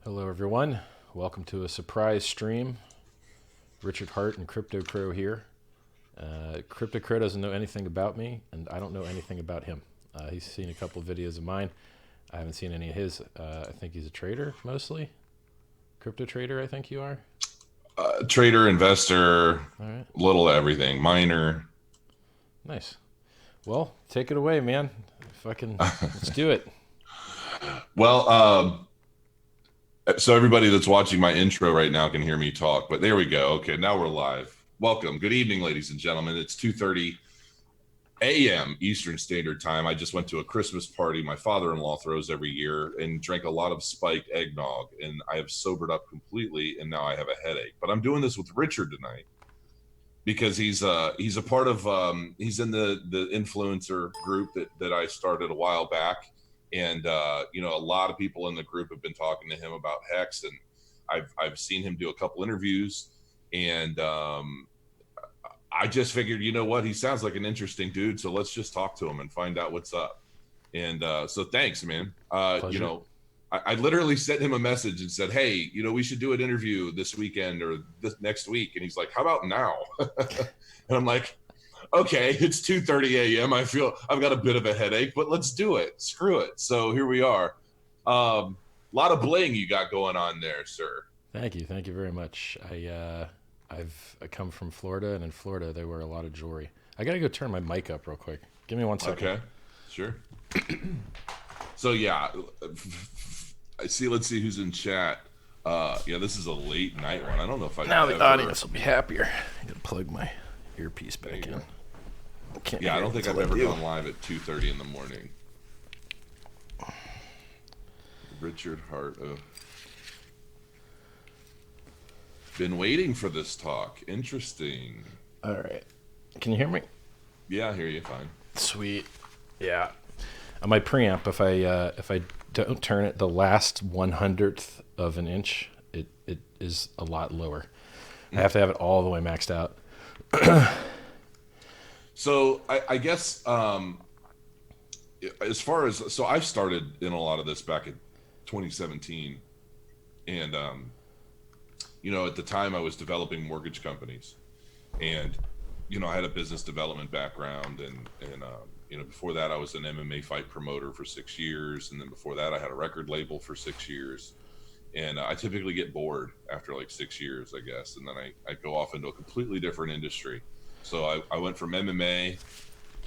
Hello, everyone. Welcome to a surprise stream. Richard Heart and CryptoCrow here. CryptoCrow doesn't know anything about me, and I don't know anything about him. He's seen a couple of videos of mine. I haven't seen any of his. I think he's a trader, mostly. Crypto trader, I think you are. Trader, investor, All right. little everything, miner. Nice. Well, take it away, man. Fucking, let's do it. Well, so everybody that's watching my intro right now can hear me talk, but there we go. Okay, now we're live. Welcome. Good evening, ladies and gentlemen. It's 2:30 a.m. Eastern Standard Time. I just went to a Christmas party my father-in-law throws every year and drank a lot of spiked eggnog, and I have sobered up completely, and now I have a headache. But I'm doing this with Richard tonight because he's a part of he's in the influencer group that I started a while back, and a lot of people in the group have been talking to him about Hex, and I've seen him do a couple interviews, and I just figured, you know what, he sounds like an interesting dude, so let's just talk to him and find out what's up. And so thanks, man. I literally sent him a message and said, hey, we should do an interview this weekend or this next week. And he's like, how about now? And I'm like, okay, it's 2:30 a.m. I feel I've got a bit of a headache, but let's do it. Screw it. So here we are. A lot of bling you got going on there, sir. Thank you. Thank you very much. I come from Florida, and in Florida, they wear a lot of jewelry. I got to go turn my mic up real quick. Give me 1 second. Okay, sure. So yeah, let's see who's in chat. Yeah, this is a late night one. I don't know if I Now the audience will be happier. I gotta plug my earpiece back in. I don't think I've ever gone live at 2:30 in the morning. Richard Heart. Been waiting for this talk. Interesting. All right. Can you hear me? Yeah, I hear you fine. Sweet. Yeah. On my preamp, if I don't turn it the last 1/100th of an inch, it is a lot lower. I have to have it all the way maxed out. So I guess as far as I started in a lot of this back in 2017, and at the time I was developing mortgage companies, and I had a business development background, and before that I was an MMA fight promoter for 6 years, and then before that I had a record label for 6 years, and I typically get bored after like 6 years, I guess, and then I go off into a completely different industry. So I went from MMA,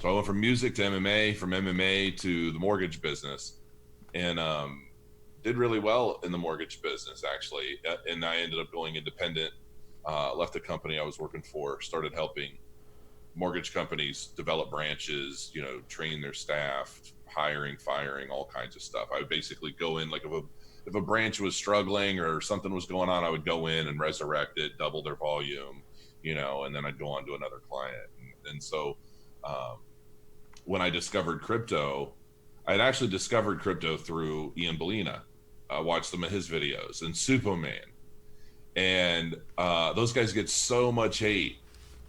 so I went from music to MMA, from MMA to the mortgage business, and did really well in the mortgage business actually, and I ended up going independent. Left the company I was working for, started helping mortgage companies develop branches, train their staff, hiring, firing, all kinds of stuff. I would basically go in, like if a branch was struggling or something was going on, I would go in and resurrect it, double their volume, and then I'd go on to another client. And so when I discovered crypto, I'd actually discovered crypto through Ian Bellina. I watched some of his videos, and Superman, and those guys get so much hate,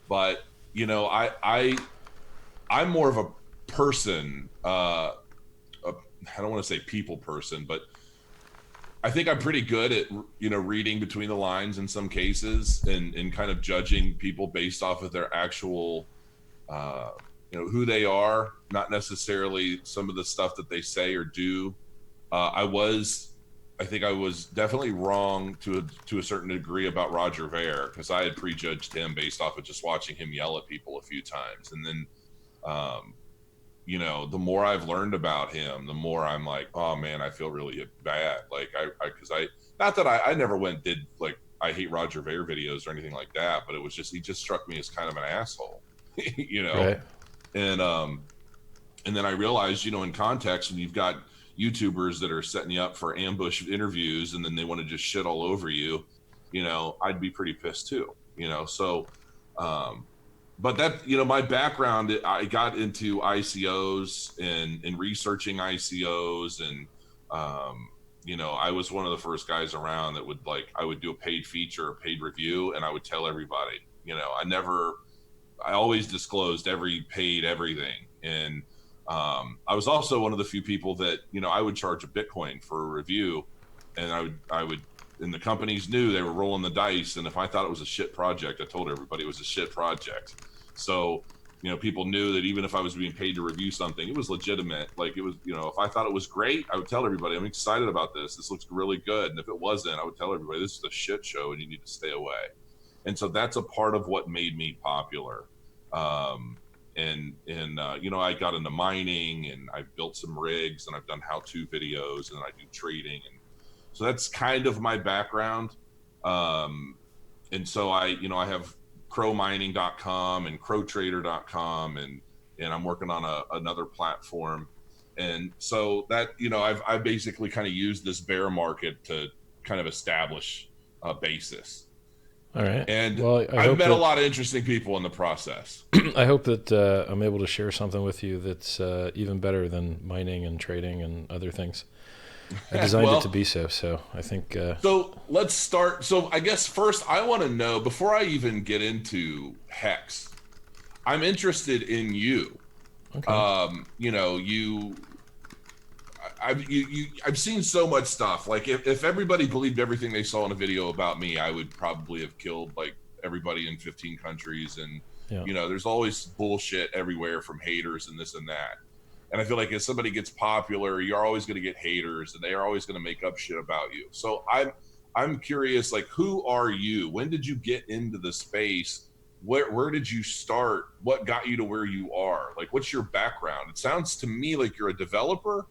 but I'm more of a person. I don't want to say people person, but I think I'm pretty good at reading between the lines in some cases, and kind of judging people based off of their actual who they are, not necessarily some of the stuff that they say or do. I think I was definitely wrong to a certain degree about Roger Ver, because I had prejudged him based off of just watching him yell at people a few times. And then, the more I've learned about him, the more I'm like, oh man, I feel really bad. Like not that I never went and did like I hate Roger Ver videos or anything like that, but it was just, he just struck me as kind of an asshole, Right. And then I realized, in context, when you've got YouTubers that are setting you up for ambush interviews and then they want to just shit all over you, I'd be pretty pissed too, so but that, my background, I got into ICOs and researching ICOs, and I was one of the first guys around that would I would do a paid feature, a paid review, and I would tell everybody, I always disclosed every paid everything. And I was also one of the few people that, I would charge a Bitcoin for a review and I would, and the companies knew they were rolling the dice. And if I thought it was a shit project, I told everybody it was a shit project. So, people knew that even if I was being paid to review something, it was legitimate. Like it was, if I thought it was great, I would tell everybody, I'm excited about this. This looks really good. And if it wasn't, I would tell everybody, this is a shit show and you need to stay away. And so that's a part of what made me popular. I got into mining, and I've built some rigs, and I've done how-to videos, and I do trading. And so that's kind of my background. And so I have crowmining.com and crowtrader.com, and I'm working on another platform. And so that, I've basically kind of used this bear market to kind of establish a basis. All right. And well, I've met a lot of interesting people in the process. I hope that I'm able to share something with you that's even better than mining and trading and other things. I designed it to be so I think... So let's start. So I guess first I want to know, before I even get into HEX, I'm interested in you. Okay. I've seen so much stuff. Like if everybody believed everything they saw in a video about me, I would probably have killed like everybody in 15 countries. And, there's always bullshit everywhere from haters and this and that. And I feel like if somebody gets popular, you're always going to get haters, and they are always going to make up shit about you. So I'm curious, like, who are you? When did you get into the space? Where did you start? What got you to where you are? Like, what's your background? It sounds to me like you're a developer.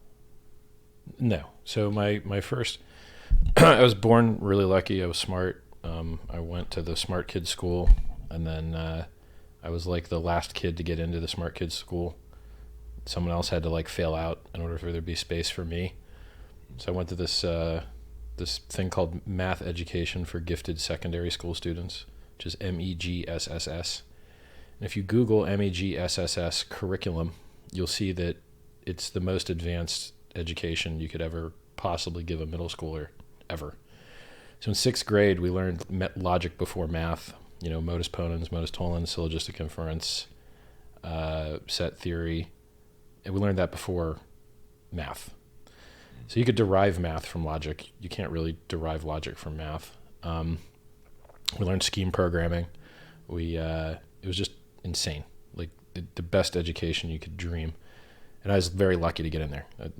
No. So my first, I was born really lucky. I was smart. I went to the smart kids school, and then I was like the last kid to get into the smart kids school. Someone else had to like fail out in order for there to be space for me. So I went to this thing called Math Education for Gifted Secondary School Students, which is MEGSSS. And if you Google MEGSSS curriculum, you'll see that it's the most advanced education you could ever possibly give a middle schooler ever. So in 6th grade, we learned logic before math, modus ponens, modus tollens, syllogistic inference, set theory. And we learned that before math. So you could derive math from logic. You can't really derive logic from math. We learned scheme programming. It was just insane, like the best education you could dream. And I was very lucky to get in there. I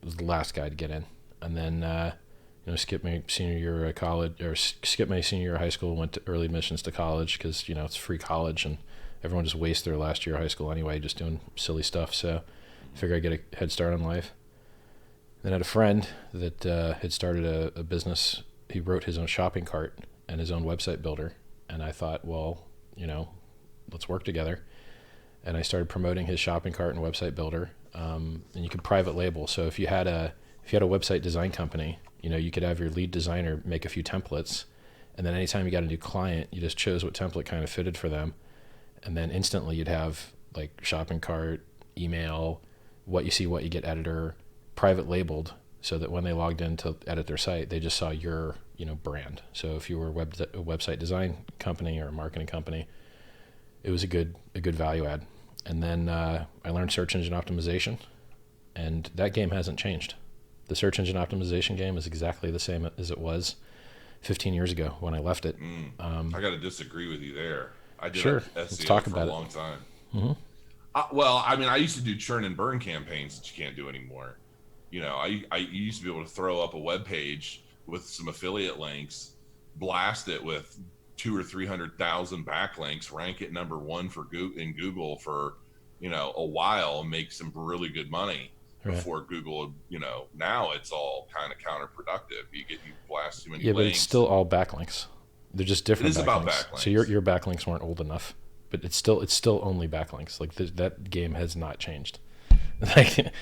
was the last guy to get in. And then, skip my senior year of college, or skip my senior year of high school, went to early admissions to college because, it's free college, and everyone just wastes their last year of high school anyway, just doing silly stuff. So I figured I'd get a head start on life. Then I had a friend that had started a business. He wrote his own shopping cart and his own website builder. And I thought, well, let's work together. And I started promoting his shopping cart and website builder. And you could private label. So if you had a website design company, you could have your lead designer make a few templates, and then anytime you got a new client, you just chose what template kind of fitted for them, and then instantly you'd have like shopping cart, email, what you see, what you get editor, private labeled, so that when they logged in to edit their site, they just saw your brand. So if you were a website design company or a marketing company, it was a good value add. And then I learned search engine optimization, and that game hasn't changed. The search engine optimization game is exactly the same as it was 15 years ago when I left it. I got to disagree with you there. I did SEO Let's talk for about a long time. Mm-hmm. I used to do churn and burn campaigns that you can't do anymore. I used to be able to throw up a web page with some affiliate links, blast it with 200,000 or 300,000 backlinks, rank it number one for Google for a while, and make some really good money before Google. Now it's all kind of counterproductive. You blast too many links. But it's still all backlinks. They're just different. It is backlinks. About backlinks. So your backlinks weren't old enough, but it's still only backlinks. Like that game has not changed. Like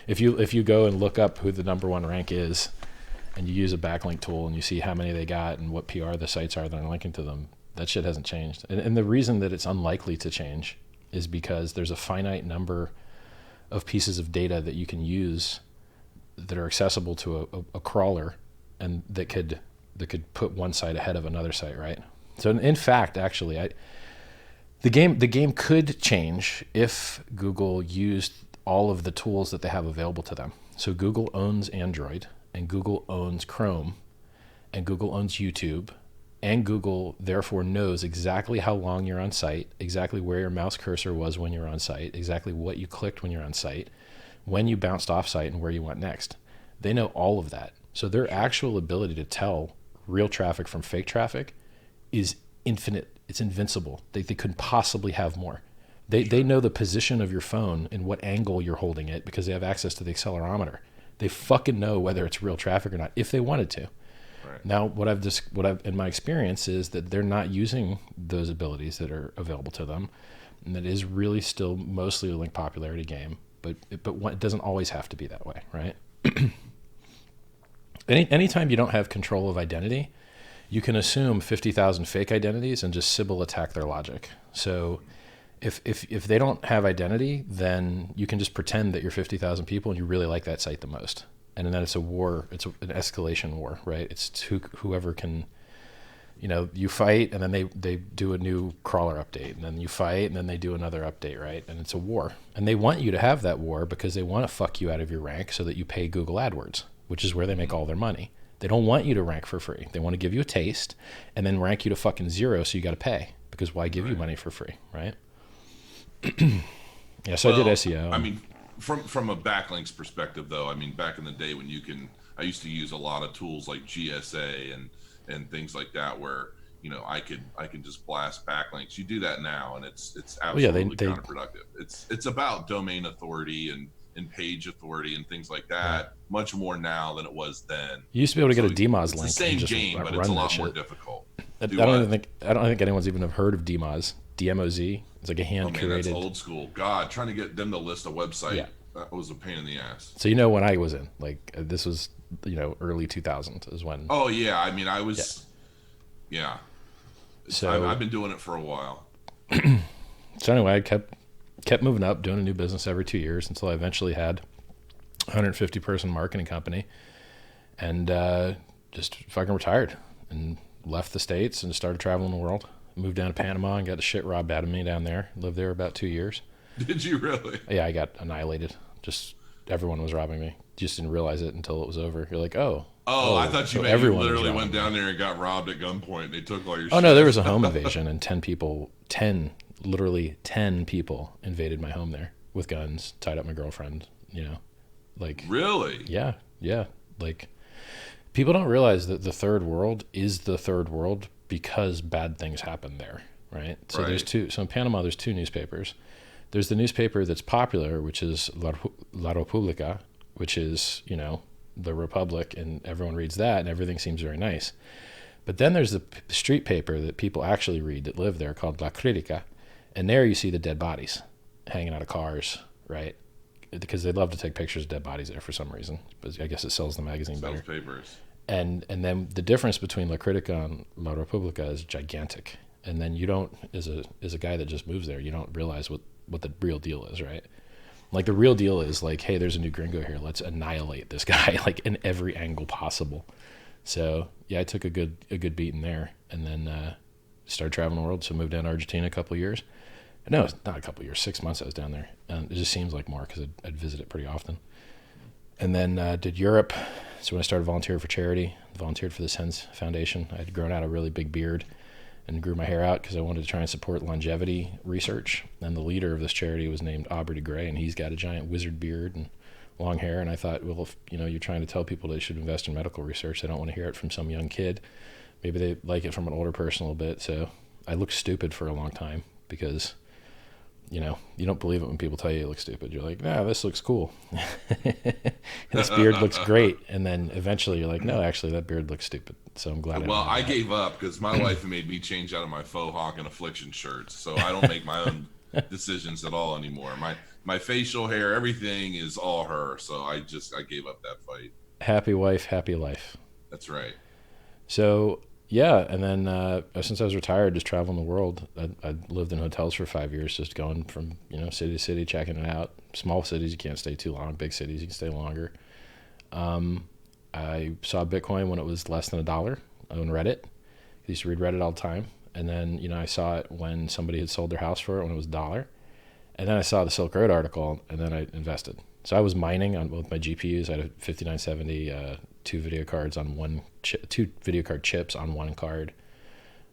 if you go and look up who the number one rank is, and you use a backlink tool and you see how many they got and what PR the sites are that are linking to them, that shit hasn't changed. And the reason that it's unlikely to change is because there's a finite number of pieces of data that you can use that are accessible to a crawler, and that could put one site ahead of another site, right? So in fact, actually, the game could change if Google used all of the tools that they have available to them. So Google owns Android, and Google owns Chrome, and Google owns YouTube, and Google therefore knows exactly how long you're on site, exactly where your mouse cursor was when you're on site, exactly what you clicked when you're on site, when you bounced off site, and where you went next. They know all of that. So their actual ability to tell real traffic from fake traffic is infinite. It's invincible. They couldn't possibly have more. They know the position of your phone and what angle you're holding it because they have access to the accelerometer. They fucking know whether it's real traffic or not if they wanted to. Right. Now, what I've in my experience is that they're not using those abilities that are available to them, and that is really still mostly a link popularity game. But it doesn't always have to be that way, right? Anytime you don't have control of identity, you can assume 50,000 fake identities and just Sybil attack their logic. So if they don't have identity, then you can just pretend that you're 50,000 people and you really like that site the most. And then it's a war. It's an escalation war, right? It's whoever can, you fight and then they do a new crawler update, and then you fight and then they do another update, right? And it's a war. And they want you to have that war because they want to fuck you out of your rank so that you pay Google AdWords, which is where they make all their money. They don't want you to rank for free. They want to give you a taste and then rank you to fucking 0 so you got to pay, because why give you money for free, right? Yeah, so I did SEO. I mean, from a backlinks perspective, though, I mean, back in the day when I used to use a lot of tools like GSA and things like that, where I can just blast backlinks. You do that now, and it's absolutely counterproductive. It's about domain authority and page authority and things like that, much more now than it was then. You used to be able to get a DMOZ link. It's the same game, but it's a lot more difficult. I don't think anyone's even have heard of DMOZ. DMOZ. It's like a hand-curated. That's old school. God, trying to get them to list a website, that was a pain in the ass. So when I was in, this was, early 2000s is when. Oh, yeah. I mean, I was, yeah. So I've been doing it for a while. So anyway, I kept moving up, doing a new business every 2 years until I eventually had a 150-person marketing company, and just fucking retired and left the States and started traveling the world. Moved down to Panama and got the shit robbed out of me down there. Lived there about 2 years. Did you really? Yeah, I got annihilated. Just everyone was robbing me. Just didn't realize it until it was over. You're like, oh, I thought you literally went down there and got robbed at gunpoint. They took all your shit. Oh, no, there was a home invasion, and 10 people invaded my home there with guns, tied up my girlfriend, Really? Yeah. People don't realize that the third world is the third world because bad things happen there, right? So there's two. So in Panama, there's 2 newspapers. There's the newspaper that's popular, which is La República, which is, the Republic, and everyone reads that, and everything seems very nice. But then there's the street paper that people actually read that live there called La Crítica, and there you see the dead bodies hanging out of cars, right? Because they love to take pictures of dead bodies there for some reason. But I guess it sells the magazine better. Sells papers. And then the difference between La Crítica and La República is gigantic. And then you don't, as a guy that just moves there, you don't realize what the real deal is, right? Like the real deal is like, hey, there's a new gringo here. Let's annihilate this guy in every angle possible. So yeah, I took a good beating there, and then started traveling the world. So moved down to Argentina a couple of years. No, it's not a couple of years. 6 months I was down there. It just seems like more because I'd visit it pretty often. And then did Europe. So when I started volunteering for charity, volunteered for the Sens Foundation. I had grown out a really big beard and grew my hair out because I wanted to try and support longevity research. And the leader of this charity was named Aubrey de Grey, and he's got a giant wizard beard and long hair. And I thought, well, if you're trying to tell people they should invest in medical research, they don't want to hear it from some young kid. Maybe they like it from an older person a little bit. So I looked stupid for a long time because you don't believe it when people tell you look stupid. You're like, nah, this looks cool. This beard looks great. And then eventually you're like, no, actually that beard looks stupid. So I'm glad. Well, I gave up because my wife made me change out of my faux hawk and affliction shirts. So I don't make my own decisions at all anymore. My facial hair, everything is all her. So I gave up that fight. Happy wife, happy life. That's right. So yeah, and then since I was retired, just traveling the world. I lived in hotels for 5 years, just going from city to city, checking it out. Small cities you can't stay too long. Big cities you can stay longer. I saw Bitcoin when it was less than $1. I owned Reddit. I used to read Reddit all the time. And then I saw it when somebody had sold their house for it when it was $1. And then I saw the Silk Road article, and then I invested. So I was mining on both my GPUs. I had a 5970, two video cards on two video card chips on one card.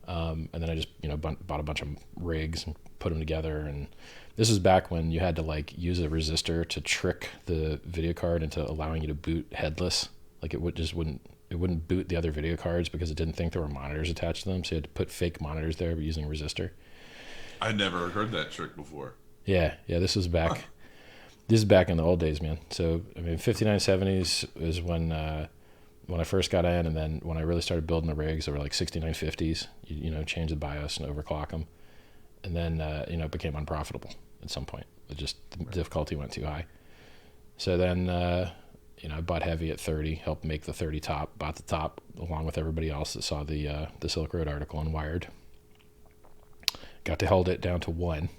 And then I just, bought a bunch of rigs and put them together. And this is back when you had to like use a resistor to trick the video card into allowing you to boot headless. Like it wouldn't boot the other video cards because it didn't think there were monitors attached to them. So you had to put fake monitors there but using a resistor. I never heard that trick before. Yeah. This was back. Huh. This is back in the old days, man. So, 5970s is when I first got in, and then when I really started building the rigs, they were like 6950s. You change the BIOS and overclock them. And then, it became unprofitable at some point. The difficulty went too high. So then, I bought heavy at 30, helped make the 30 top, bought the top along with everybody else that saw the Silk Road article on Wired. Got to hold it down to 1.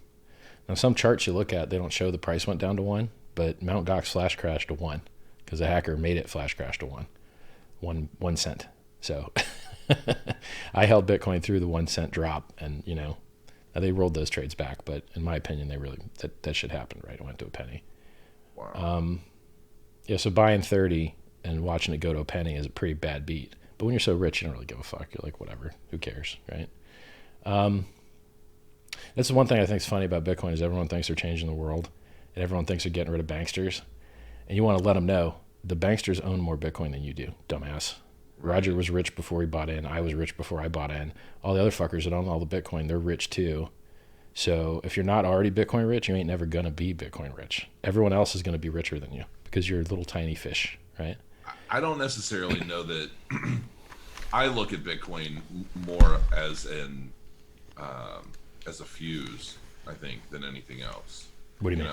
Now, some charts you look at, they don't show the price went down to 1, but Mt. Gox flash crashed to 1 because a hacker made it flash crash to 1 cent. So I held Bitcoin through the 1 cent drop, and they rolled those trades back, but in my opinion, they really that shit happened, right? It went to a penny. Wow. So buying 30 and watching it go to a penny is a pretty bad beat. But when you're so rich, you don't really give a fuck. You're like, whatever, who cares, right? That's the one thing I think is funny about Bitcoin is everyone thinks they're changing the world, and everyone thinks they're getting rid of banksters. And you want to let them know the banksters own more Bitcoin than you do, dumbass. Roger was rich before he bought in. I was rich before I bought in. All the other fuckers that own all the Bitcoin, they're rich too. So if you're not already Bitcoin rich, you ain't never going to be Bitcoin rich. Everyone else is going to be richer than you because you're a little tiny fish, right? I don't necessarily know that. I look at Bitcoin more as a fuse, I think, than anything else. What do you mean?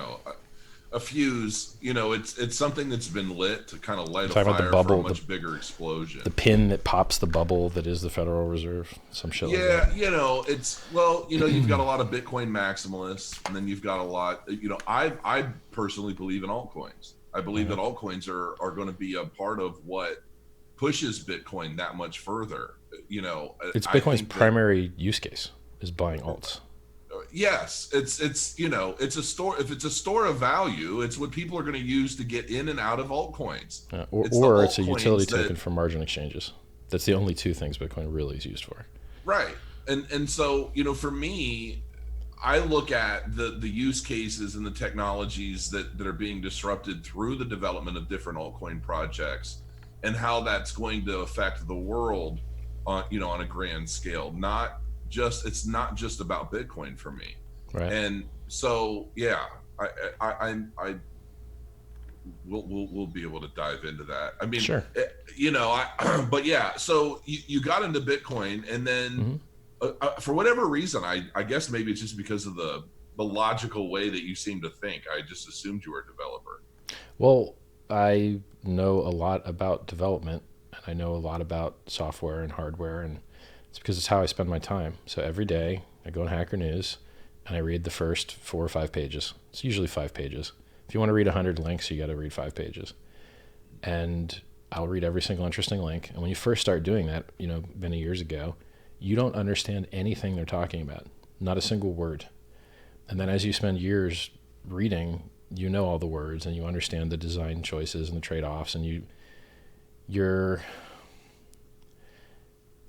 A fuse, it's something that's been lit to kind of light a fire for a much bigger explosion. The pin that pops the bubble that is the Federal Reserve, some shit like that. Yeah, you've got a lot of Bitcoin maximalists, and then you've got a lot, I personally believe in altcoins. I believe that altcoins are going to be a part of what pushes Bitcoin that much further. It's Bitcoin's primary use case is buying alts. Yes, it's a store. If it's a store of value, it's what people are going to use to get in and out of altcoins. Or it's a utility token for margin exchanges. That's the only two things Bitcoin really is used for. Right, and so for me, I look at the use cases and the technologies that are being disrupted through the development of different altcoin projects, and how that's going to affect the world on a grand scale. It's not just about Bitcoin for me. Right. And so, yeah, we'll be able to dive into that. I mean, sure. But yeah, so you got into Bitcoin, and then for whatever reason, I guess maybe it's just because of the logical way that you seem to think. I just assumed you were a developer. Well, I know a lot about development, and I know a lot about software and hardware, and it's because it's how I spend my time. So every day I go on Hacker News and I read the first 4 or 5 pages. It's usually 5 pages. If you want to read 100 links, you got to read 5 pages. And I'll read every single interesting link. And when you first start doing that, many years ago, you don't understand anything they're talking about, not a single word. And then as you spend years reading, you know all the words and you understand the design choices and the trade-offs, and you're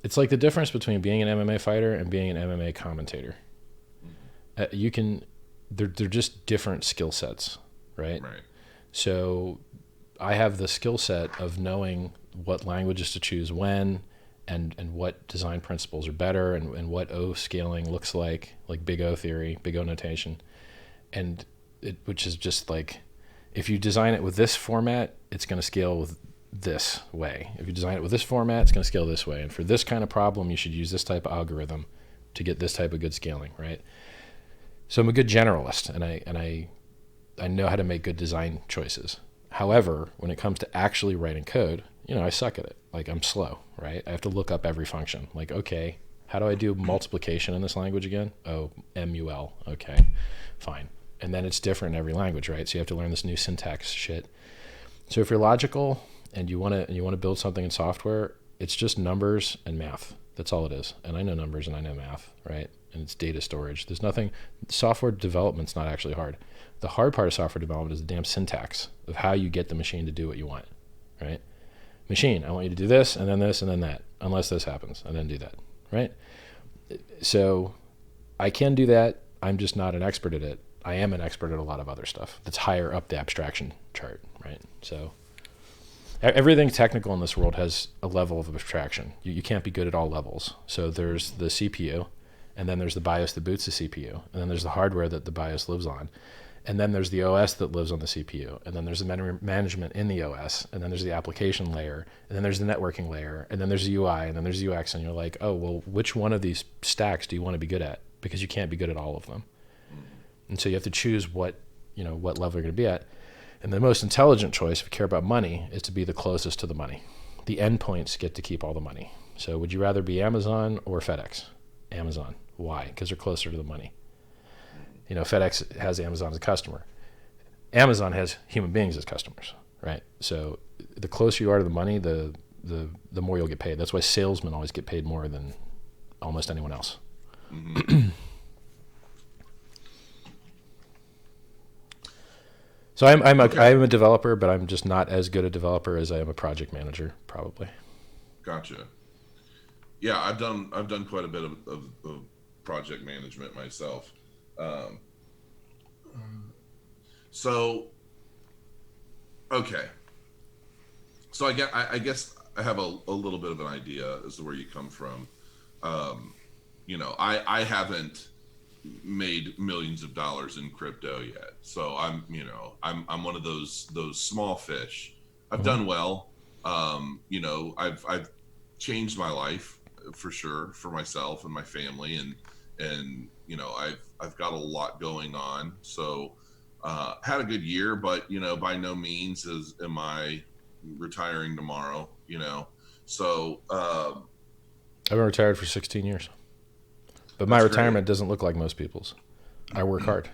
it's like the difference between being an MMA fighter and being an MMA commentator. They're just different skill sets, right? Right. So I have the skill set of knowing what languages to choose when, and what design principles are better, and what O scaling looks like big O theory, big O notation. And which is just like, if you design it with this format, it's going to scale with this way. If you design it with this format, it's going to scale this way. And for this kind of problem, you should use this type of algorithm to get this type of good scaling, right? So I'm a good generalist, and I know how to make good design choices. However, when it comes to actually writing code, I suck at it. Like, I'm slow, right? I have to look up every function. Like, okay, how do I do multiplication in this language again? Oh, MUL. Okay, fine. And then it's different in every language, right? So you have to learn this new syntax shit. So if you're logical and you want to build something in software, it's just numbers and math. That's all it is. And I know numbers and I know math, right? And it's data storage. There's nothing, software development's not actually hard. The hard part of software development is the damn syntax of how you get the machine to do what you want, right? Machine, I want you to do this and then that, unless this happens, and then do that, right? So I can do that. I'm just not an expert at it. I am an expert at a lot of other stuff that's higher up the abstraction chart, right? So everything technical in this world has a level of abstraction. You can't be good at all levels. So there's the CPU, and then there's the BIOS that boots the CPU, and then there's the hardware that the BIOS lives on, and then there's the OS that lives on the CPU, and then there's the memory management in the OS, and then there's the application layer, and then there's the networking layer, and then there's the UI, and then there's UX, and you're like, oh, well, which one of these stacks do you want to be good at? Because you can't be good at all of them. And so you have to choose what level you're going to be at. And the most intelligent choice, if you care about money, is to be the closest to the money. The endpoints get to keep all the money. So would you rather be Amazon or FedEx? Amazon. Why? Because they're closer to the money. FedEx has Amazon as a customer. Amazon has human beings as customers, right? So the closer you are to the money, the more you'll get paid. That's why salesmen always get paid more than almost anyone else. Mm-hmm. So I'm a developer, but I'm just not as good a developer as I am a project manager, probably. Gotcha. Yeah, I've done quite a bit of project management myself. So I guess I have a little bit of an idea as to where you come from. I haven't made millions of dollars in crypto yet, so I'm one of those small fish. I've done well. I've changed my life for sure for myself and my family, and I've got a lot going on. So had a good year, but by no means am I retiring tomorrow. So I've been retired for 16 years. But my retirement doesn't look like most people's. I work hard.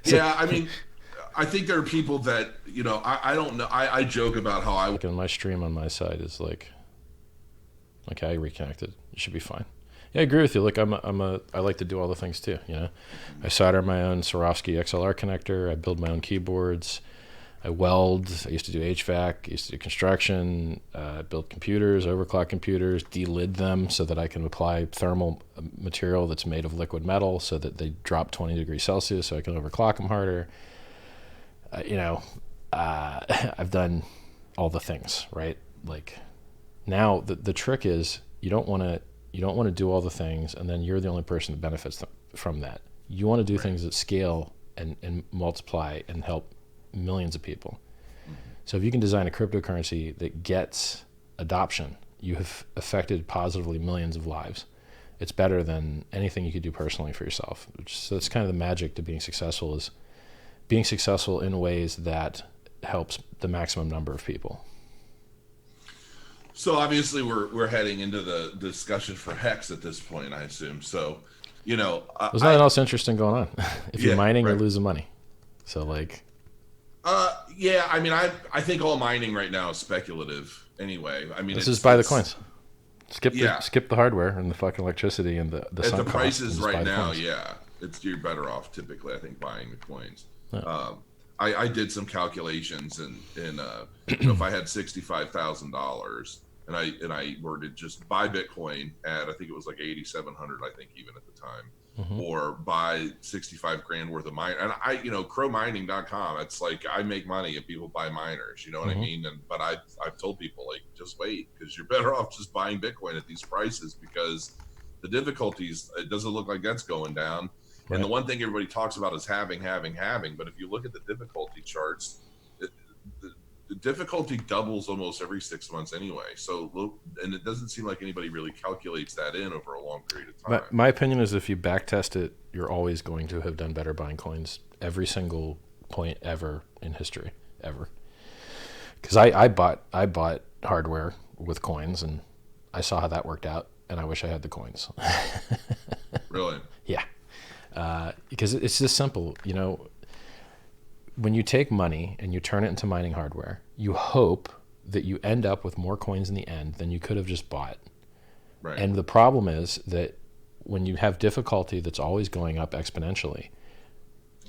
Yeah, I mean, I think there are people that, I don't know. I joke about how my stream on my side is like I reconnected. You should be fine. Yeah, I agree with you. Look, I like to do all the things too. I solder my own Swarovski XLR connector. I build my own keyboards. I weld. I used to do HVAC. I used to do construction. Build computers, overclock computers, delid them so that I can apply thermal material that's made of liquid metal so that they drop 20 degrees Celsius so I can overclock them harder. I've done all the things, right? Like now the trick is you don't want to do all the things and then you're the only person that benefits from that. You want to do things that scale and multiply and help millions of people. So if you can design a cryptocurrency that gets adoption, you have affected positively millions of lives. It's better than anything you could do personally for yourself. So that's kind of the magic to being successful, is being successful in ways that helps the maximum number of people. So obviously we're heading into the discussion for HEX at this point, I assume. So, there's nothing else interesting going on. If you're mining, you're losing money. So yeah, I mean, I think all mining right now is speculative anyway. I mean, this is buy the coins. Skip the hardware and the fucking electricity and the at the prices right now. Yeah, you're better off typically, I think, buying the coins. Yeah. I did some calculations, and if I had $65,000 and I were to just buy Bitcoin at, I think it was like 8,700, I think even at the time. Mm-hmm. Or buy 65 grand worth of mine. And crowmining.com, it's like I make money if people buy miners, you know what I mean? But I've told people, like, just wait, because you're better off just buying Bitcoin at these prices, because the difficulties, it doesn't look like that's going down. Right. And the one thing everybody talks about is having. But if you look at the difficulty charts, the difficulty doubles almost every 6 months anyway. So, and it doesn't seem like anybody really calculates that in over a long period of time. My opinion is if you backtest it, you're always going to have done better buying coins every single point ever in history, ever. Because I bought hardware with coins, and I saw how that worked out, and I wish I had the coins. Really? Yeah. Because it's just simple, when you take money and you turn it into mining hardware, you hope that you end up with more coins in the end than you could have just bought. Right. And the problem is that when you have difficulty that's always going up exponentially,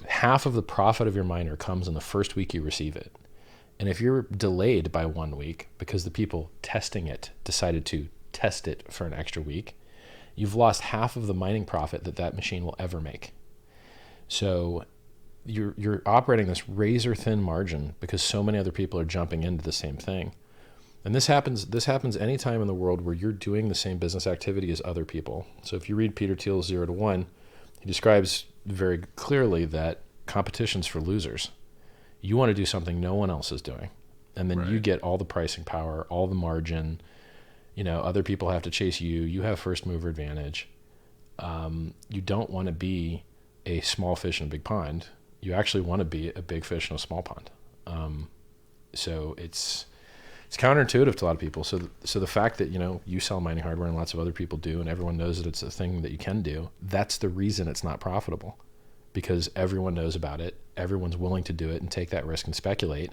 half of the profit of your miner comes in the first week you receive it. And if you're delayed by 1 week because the people testing it decided to test it for an extra week, you've lost half of the mining profit that machine will ever make. So you're operating this razor thin margin because so many other people are jumping into the same thing. And this happens anytime in the world where you're doing the same business activity as other people. So if you read Peter Thiel's 0 to 1, he describes very clearly that competition's for losers. You want to do something no one else is doing. And then you get all the pricing power, all the margin. Other people have to chase you. You have first mover advantage. You don't want to be a small fish in a big pond. You actually want to be a big fish in a small pond. So it's counterintuitive to a lot of people. So the fact that, you sell mining hardware and lots of other people do, and everyone knows that it's a thing that you can do, that's the reason it's not profitable, because everyone knows about it. Everyone's willing to do it and take that risk and speculate.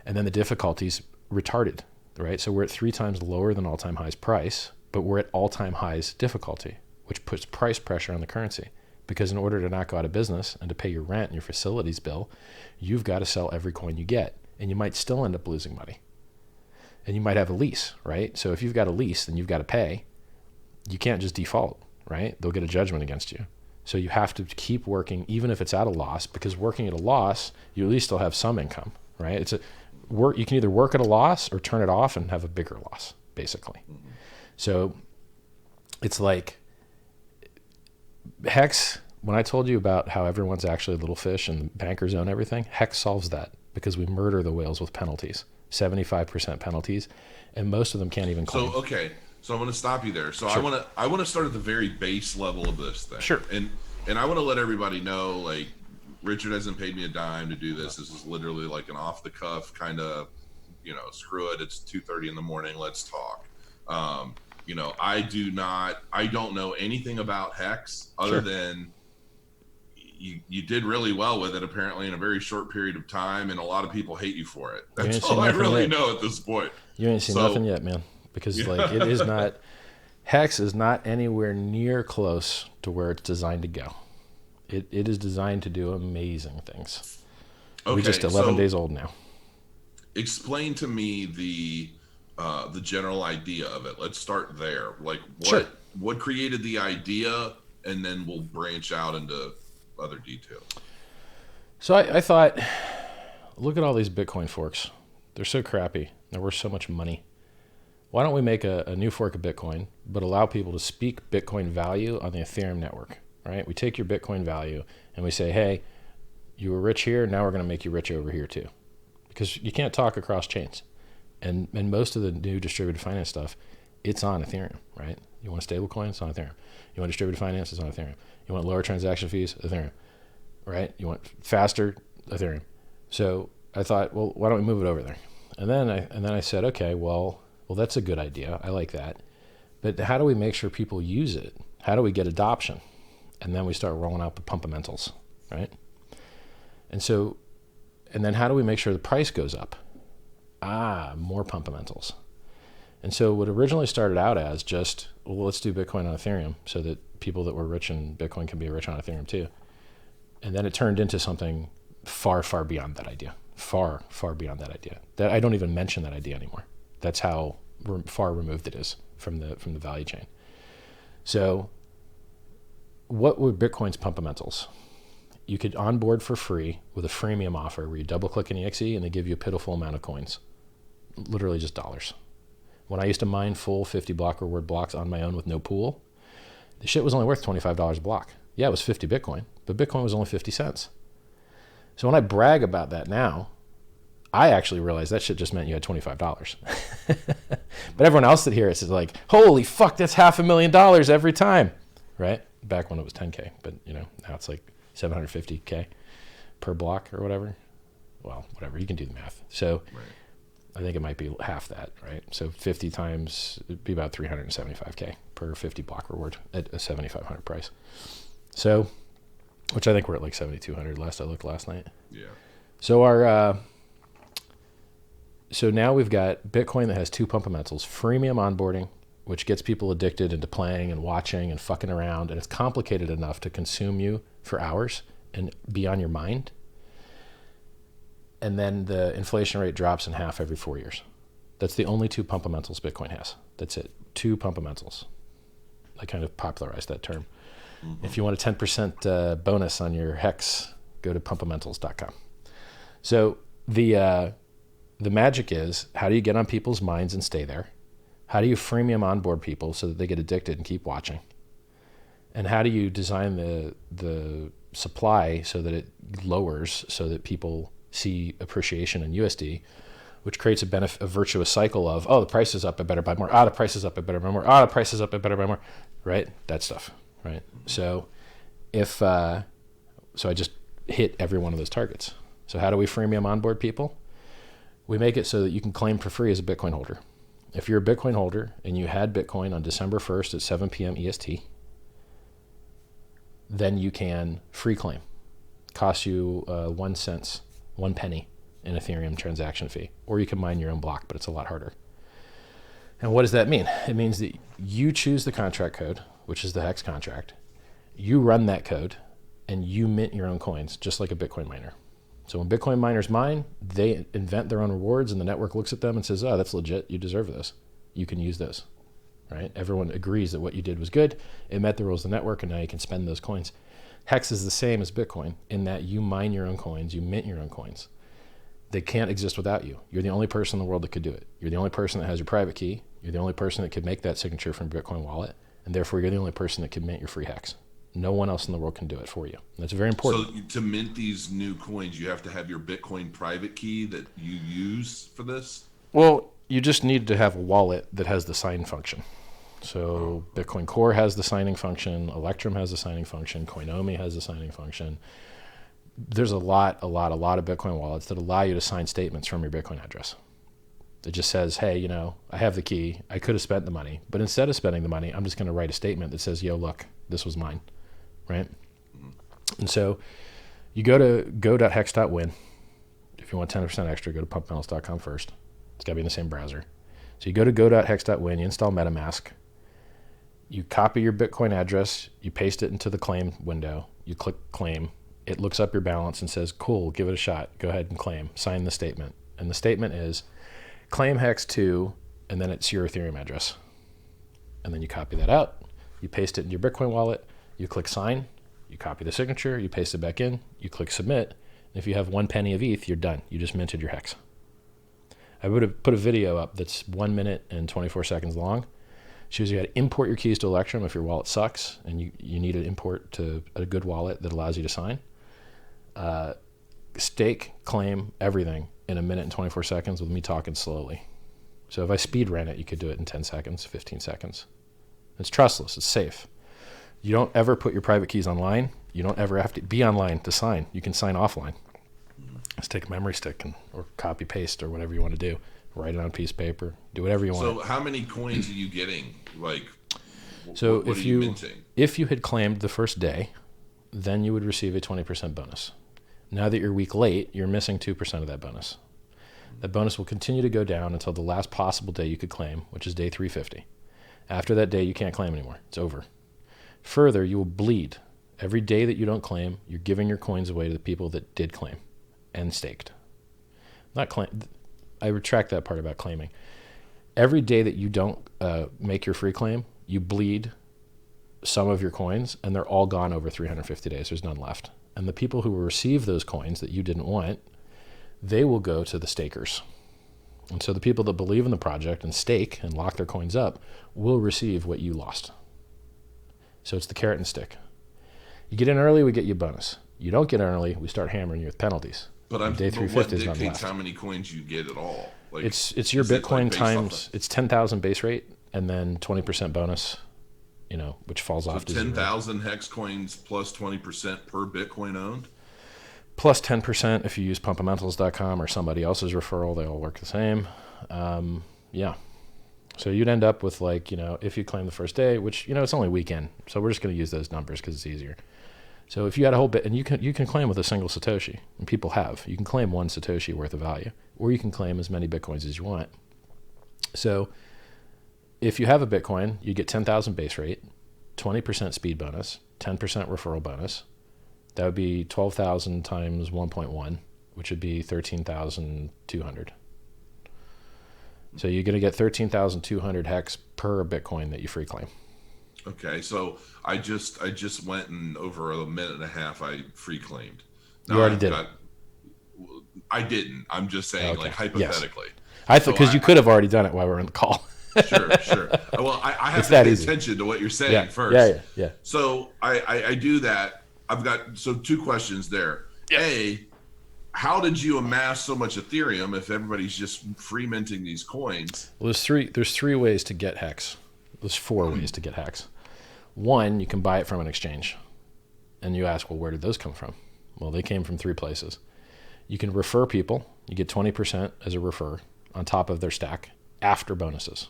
And then the difficulty's retarded, right? So we're at 3 times lower than all-time highs price, but we're at all-time highs difficulty, which puts price pressure on the currency. Because in order to not go out of business and to pay your rent and your facilities bill, you've got to sell every coin you get. And you might still end up losing money. And you might have a lease, right? So if you've got a lease, then you've got to pay. You can't just default, right? They'll get a judgment against you. So you have to keep working, even if it's at a loss, because working at a loss, you at least still have some income, right? You can either work at a loss or turn it off and have a bigger loss, basically. Mm-hmm. So it's like HEX, when I told you about how everyone's actually a little fish and bankers own everything, HEX solves that because we murder the whales with penalties, 75% penalties, and most of them can't even claim. So I'm going to stop you there. So sure. I want to start at the very base level of this thing. Sure. And I want to let everybody know, like, Richard hasn't paid me a dime to do this. This is literally like an off the cuff kind of, screw it. It's 2:30 in the morning. Let's talk. I don't know anything about HEX other than you did really well with it apparently in a very short period of time, and a lot of people hate you for it. That's all I really know at this point. You ain't seen nothing yet, man. Because it is not, HEX is not anywhere near close to where it's designed to go. It is designed to do amazing things. Okay, we're just 11 days old now. Explain to me the general idea of it. Let's start there. Like what created the idea, and then we'll branch out into other details. So I thought, look at all these Bitcoin forks. They're so crappy. They're worth so much money. Why don't we make a new fork of Bitcoin, but allow people to speak Bitcoin value on the Ethereum network, right? We take your Bitcoin value and we say, hey, you were rich here, now we're going to make you rich over here too. Because you can't talk across chains. And most of the new distributed finance stuff, it's on Ethereum, right? You want a stable coin, it's on Ethereum. You want distributed finance, it's on Ethereum. You want lower transaction fees, Ethereum, right? You want faster, Ethereum. So I thought, well, why don't we move it over there? And then I said, okay, well, that's a good idea. I like that. But how do we make sure people use it? How do we get adoption? And then we start rolling out the Pumpamentals, right? And then how do we make sure the price goes up? More Pumpamentals. And so what originally started out as just, well, let's do Bitcoin on Ethereum so that people that were rich in Bitcoin can be rich on Ethereum too. And then it turned into something far, far beyond that idea. Far, far beyond that idea. That I don't even mention that idea anymore. That's how far removed it is from the value chain. So what were Bitcoin's Pumpamentals? You could onboard for free with a freemium offer where you double click an EXE and they give you a pitiful amount of coins. Literally just dollars. When I used to mine full 50 block reward blocks on my own with no pool, the shit was only worth $25 a block. Yeah, it was 50 Bitcoin, but Bitcoin was only 50 cents. So when I brag about that now, I actually realized that shit just meant you had $25. But everyone else that hears it is like, holy fuck, that's $500,000 every time, right? Back when it was 10K, but now it's like 750K per block or whatever. Well, whatever, you can do the math. So I think it might be half that, right? So 50 times, it'd be about 375K per 50 block reward at a 7,500 price. So, which I think we're at like 7,200 last I looked last night. Yeah. So so now we've got Bitcoin that has 2 Pumpamentals, freemium onboarding which gets people addicted into playing and watching and fucking around, and it's complicated enough to consume you for hours and be on your mind. And then the inflation rate drops in half every 4 years. That's the only 2 pumpamentals Bitcoin has. That's it. 2 pumpamentals. I kind of popularized that term. Mm-hmm. If you want a 10% bonus on your HEX, go to pumpamentals.com. So the magic is, how do you get on people's minds and stay there? How do you freemium onboard people so that they get addicted and keep watching? And how do you design the supply so that it lowers so that people see appreciation in USD, which creates a virtuous cycle of, oh, the price is up, I better buy more. The price is up, I better buy more. The price is up, I better buy more. Right? That stuff. Right? So so I just hit every one of those targets. So how do we freemium onboard people? We make it so that you can claim for free as a Bitcoin holder. If you're a Bitcoin holder and you had Bitcoin on December 1st at 7 p.m. EST, then you can free claim. Costs you 1 cent, 1 penny in Ethereum transaction fee. Or you can mine your own block, but it's a lot harder. And what does that mean? It means that you choose the contract code, which is the HEX contract. You run that code, and you mint your own coins, just like a Bitcoin miner. So when Bitcoin miners mine, they invent their own rewards, and the network looks at them and says, oh, that's legit. You deserve this. You can use those. Right? Everyone agrees that what you did was good. It met the rules of the network, and now you can spend those coins. HEX is the same as Bitcoin in that you mine your own coins, you mint your own coins. They can't exist without you. You're the only person in the world that could do it. You're the only person that has your private key. You're the only person that could make that signature from your Bitcoin wallet, and therefore you're the only person that can mint your free HEX. No one else in the world can do it for you. That's very important. So to mint these new coins, you have to have your Bitcoin private key that you use for this? Well, you just need to have a wallet that has the sign function. So Bitcoin Core has the signing function, Electrum has the signing function, Coinomi has the signing function. There's a lot of Bitcoin wallets that allow you to sign statements from your Bitcoin address. It just says, hey, I have the key. I could have spent the money, but instead of spending the money, I'm just going to write a statement that says, yo, look, this was mine, right? And so you go to go.hex.win. If you want 10% extra, go to pumpamentals.com first. It's got to be in the same browser. So you go to go.hex.win, you install MetaMask, you copy your Bitcoin address, you paste it into the claim window, you click claim, it looks up your balance and says, cool, give it a shot, go ahead and claim, sign the statement. And the statement is, claim HEX 2, and then it's your Ethereum address. And then you copy that out, you paste it in your Bitcoin wallet, you click sign, you copy the signature, you paste it back in, you click submit, and if you have 1 penny of ETH, you're done. You just minted your HEX. I would have put a video up that's 1 minute and 24 seconds long. Shows you how to import your keys to Electrum if your wallet sucks and you need an import to a good wallet that allows you to sign. Stake, claim, everything in 1 minute and 24 seconds with me talking slowly. So if I speed ran it, you could do it in 10 seconds, 15 seconds. It's trustless. It's safe. You don't ever put your private keys online. You don't ever have to be online to sign. You can sign offline. Just take a memory stick or copy paste or whatever you want to do. Write it on a piece of paper. Do whatever you want. So how many coins are you getting? So what are you minting? If you had claimed the first day, then you would receive a 20% bonus. Now that you're a week late, you're missing 2% of that bonus. That bonus will continue to go down until the last possible day you could claim, which is day 350. After that day, you can't claim anymore. It's over. Further, you will bleed. Every day that you don't claim, you're giving your coins away to the people that did claim and staked. Not claim. I retract that part about claiming. Every day that you don't make your free claim, you bleed some of your coins, and they're all gone over 350 days. There's none left. And the people who will receive those coins that you didn't want, they will go to the stakers. And so the people that believe in the project and stake and lock their coins up will receive what you lost. So it's the carrot and stick. You get in early, we get you a bonus. You don't get in early, we start hammering you with penalties. But day 350 is not left. How many coins you get at all? It's your Bitcoin times, it's 10,000 base rate and then 20% bonus, which falls off to 10,000 HEX coins plus 20% per Bitcoin owned? Plus 10% if you use pumpamentals.com or somebody else's referral. They all work the same. Yeah. So you'd end up with if you claim the first day, which, it's only weekend. So we're just going to use those numbers because it's easier. So if you had a whole bit, and you can claim with a single Satoshi, and people have. You can claim 1 Satoshi worth of value, or you can claim as many Bitcoins as you want. So if you have a Bitcoin, you get 10,000 base rate, 20% speed bonus, 10% referral bonus. That would be 12,000 times 1.1, which would be 13,200. So you're going to get 13,200 hex per Bitcoin that you free claim. Okay, so I just went and over a minute and a half I free claimed. You already did it. I didn't. I'm just saying, like, hypothetically. Yes. I thought because you could have already done it while we were on the call. Sure. Well, I have to pay attention to what you're saying first. Yeah. So I do that. I've got two questions there. Yeah. A, how did you amass so much Ethereum if everybody's just free minting these coins? Well, there's three ways to get hex. There's four ways to get hex. One, you can buy it from an exchange. And you ask, well, where did those come from? Well, they came from three places. You can refer people. You get 20% as a refer on top of their stack after bonuses.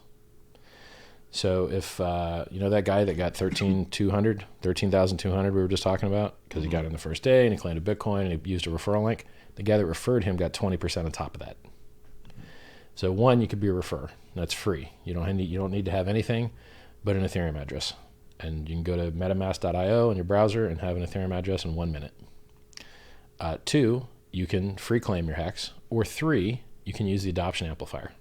So if, that guy that got 13,200 we were just talking about, because he got in the first day and he claimed a Bitcoin and he used a referral link, the guy that referred him got 20% on top of that. So one, you could be a refer. That's free. You don't need to have anything but an Ethereum address. And you can go to metamask.io in your browser and have an Ethereum address in 1 minute. Two, you can free claim your hex. Or three, you can use the adoption amplifier.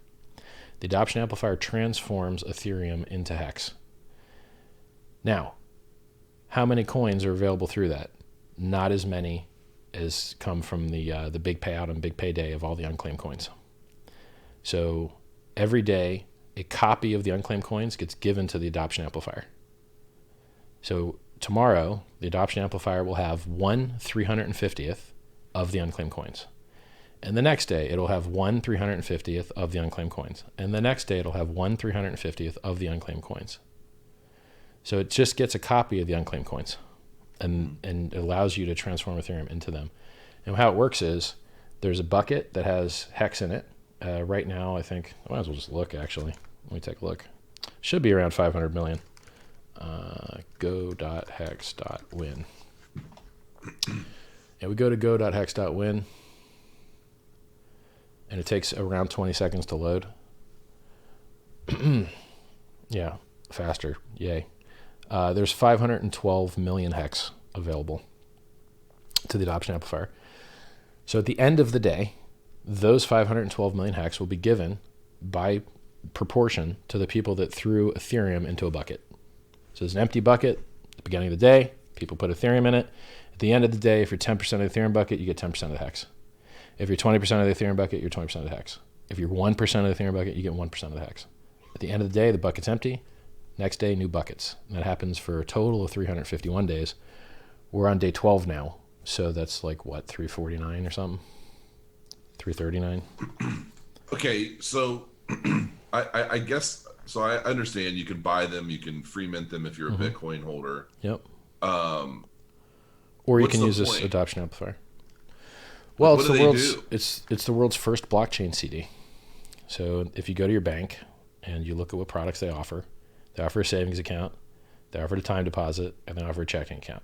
The adoption amplifier transforms Ethereum into hex. Now, how many coins are available through that? Not as many as come from the big payout and big payday of all the unclaimed coins. So every day, a copy of the unclaimed coins gets given to the adoption amplifier. So tomorrow, the adoption amplifier will have 1/350th of the unclaimed coins. And the next day, it'll have 1/350th of the unclaimed coins. And the next day, it'll have 1/350th of the unclaimed coins. So it just gets a copy of the unclaimed coins and it allows you to transform Ethereum into them. And how it works is there's a bucket that has hex in it. Right now, I think, I might as well just look, actually. Let me take a look. Should be around 500 million. Go.hex.win. And we go to go.hex.win. And it takes around 20 seconds to load. Yeah, faster. Yay. There's 512 million hex available to the adoption amplifier. So at the end of the day, those 512 million hex will be given by proportion to the people that threw Ethereum into a bucket. So there's an empty bucket at the beginning of the day. People put Ethereum in it. At the end of the day, if you're 10% of the Ethereum bucket, you get 10% of the hex. If you're 20% of the Ethereum bucket, you're 20% of the hex. If you're 1% of the Ethereum bucket, you get 1% of the hex. At the end of the day, the bucket's empty. Next day, new buckets. And that happens for a total of 351 days. We're on day 12 now. So that's like, what, 349 or something? 339? Okay, so I guess, so I understand you can buy them, you can free mint them if you're a Bitcoin holder. Yep. Or you can use this adoption amplifier. Well, it's the world's first blockchain CD. So if you go to your bank and you look at what products they offer a savings account, they offer a time deposit, and they offer a checking account.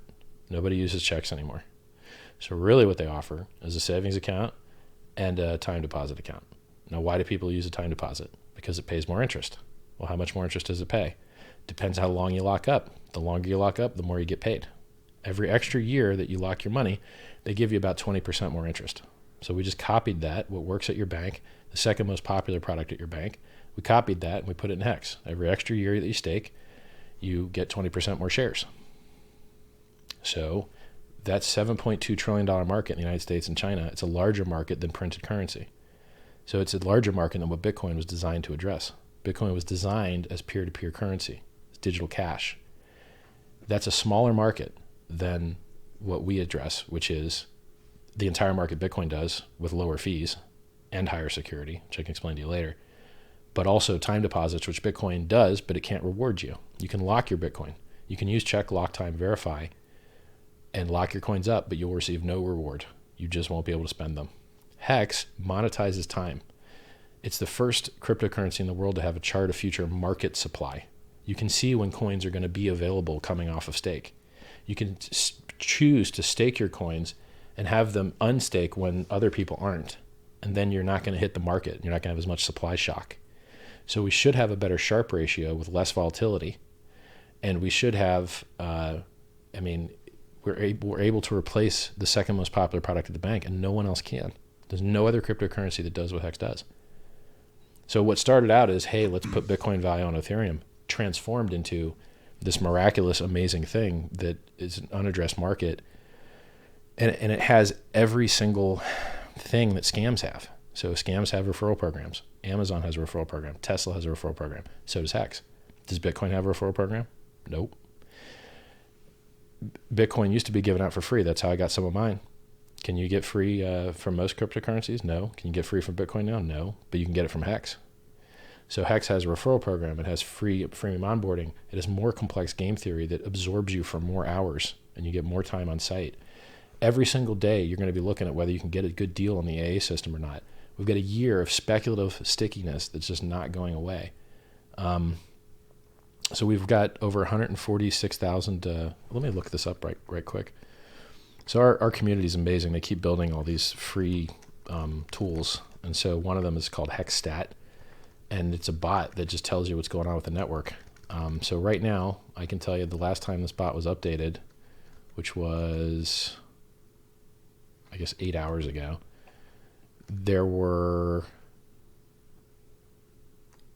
Nobody uses checks anymore. So really what they offer is a savings account and a time deposit account. Now, why do people use a time deposit? Because it pays more interest. Well, how much more interest does it pay? Depends how long you lock up. The longer you lock up, the more you get paid. Every extra year that you lock your money, they give you about 20% more interest. So we just copied that, what works at your bank, the second most popular product at your bank. We copied that and we put it in HEX. Every extra year that you stake, you get 20% more shares. So that's $7.2 trillion market in the United States and China. It's a larger market than printed currency. So it's a larger market than what Bitcoin was designed to address. Bitcoin was designed as peer-to-peer currency, as digital cash. That's a smaller market than what we address, which is the entire market Bitcoin does with lower fees and higher security, which I can explain to you later. But also time deposits, which Bitcoin does, but it can't reward you. You can lock your Bitcoin. You can use check, lock, time, verify, and lock your coins up, but you'll receive no reward. You just won't be able to spend them. HEX monetizes time. It's the first cryptocurrency in the world to have a chart of future market supply. You can see when coins are going to be available coming off of stake. You can choose to stake your coins and have them unstake when other people aren't. And then you're not going to hit the market. You're not going to have as much supply shock. So we should have a better Sharpe ratio with less volatility, and we should have, we're able to replace the second most popular product at the bank, and no one else can. There's no other cryptocurrency that does what HEX does. So what started out as, hey, let's put Bitcoin value on Ethereum, transformed into this miraculous, amazing thing that is an unaddressed market. And it has every single thing that scams have. So scams have referral programs. Amazon has a referral program. Tesla has a referral program. So does HEX. Does Bitcoin have a referral program? Nope. Bitcoin used to be given out for free. That's how I got some of mine. Can you get free from most cryptocurrencies? No. Can you get free from Bitcoin now? No. But you can get it from HEX. So HEX has a referral program. It has freemium onboarding. It has more complex game theory that absorbs you for more hours, and you get more time on site. Every single day, you're going to be looking at whether you can get a good deal on the AA system or not. We've got a year of speculative stickiness that's just not going away. So we've got over 146,000. Let me look this up right quick. So our community is amazing. They keep building all these free tools. And so one of them is called HEX Stat. And it's a bot that just tells you what's going on with the network. So right now, I can tell you the last time this bot was updated, which was, I guess, 8 hours ago, there were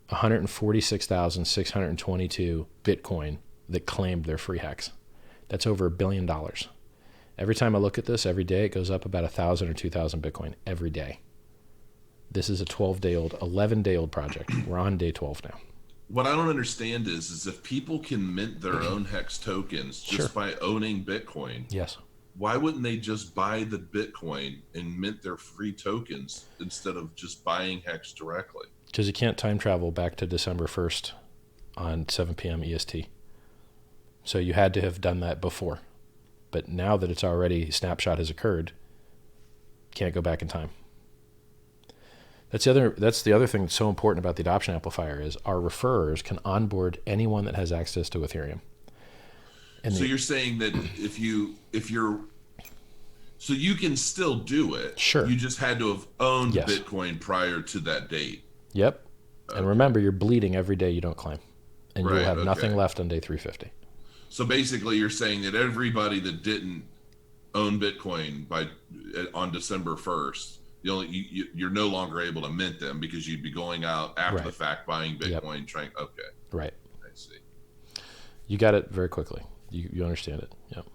146,622 Bitcoin that claimed their free HEX. That's over $1 billion. Every time I look at this, every day it goes up about 1,000 or 2,000 Bitcoin every day. This is a 11-day-old project. We're on day 12 now. What I don't understand is if people can mint their own HEX tokens just by owning Bitcoin. Yes. Why wouldn't they just buy the Bitcoin and mint their free tokens instead of just buying HEX directly? Because you can't time travel back to December 1st on 7 p.m. EST. So you had to have done that before. But now that it's already, snapshot has occurred, can't go back in time. That's the other thing that's so important about the adoption amplifier is our referrers can onboard anyone that has access to Ethereum. And so you're saying that so you can still do it. Sure. You just had to have owned Bitcoin prior to that date. Yep. Okay. And remember, you're bleeding every day you don't claim. And you'll have nothing left on day 350. So basically you're saying that everybody that didn't own Bitcoin on December 1st, you're no longer able to mint them because you'd be going out after the fact buying Bitcoin trying. Okay. Right. I see. You got it very quickly. You understand it. Yep.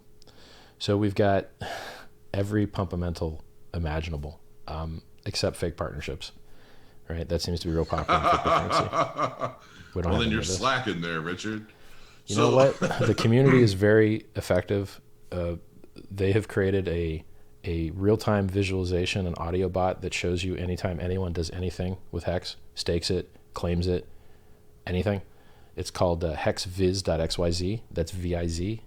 So we've got every pumpamental imaginable, except fake partnerships. Right. That seems to be real popular in cryptocurrency. Well, then you're slacking there, Richard. You know what? The community is very effective. They have created a real-time visualization and audio bot that shows you anytime anyone does anything with HEX, stakes it, claims it, anything. It's called hexviz.xyz. That's VIZ.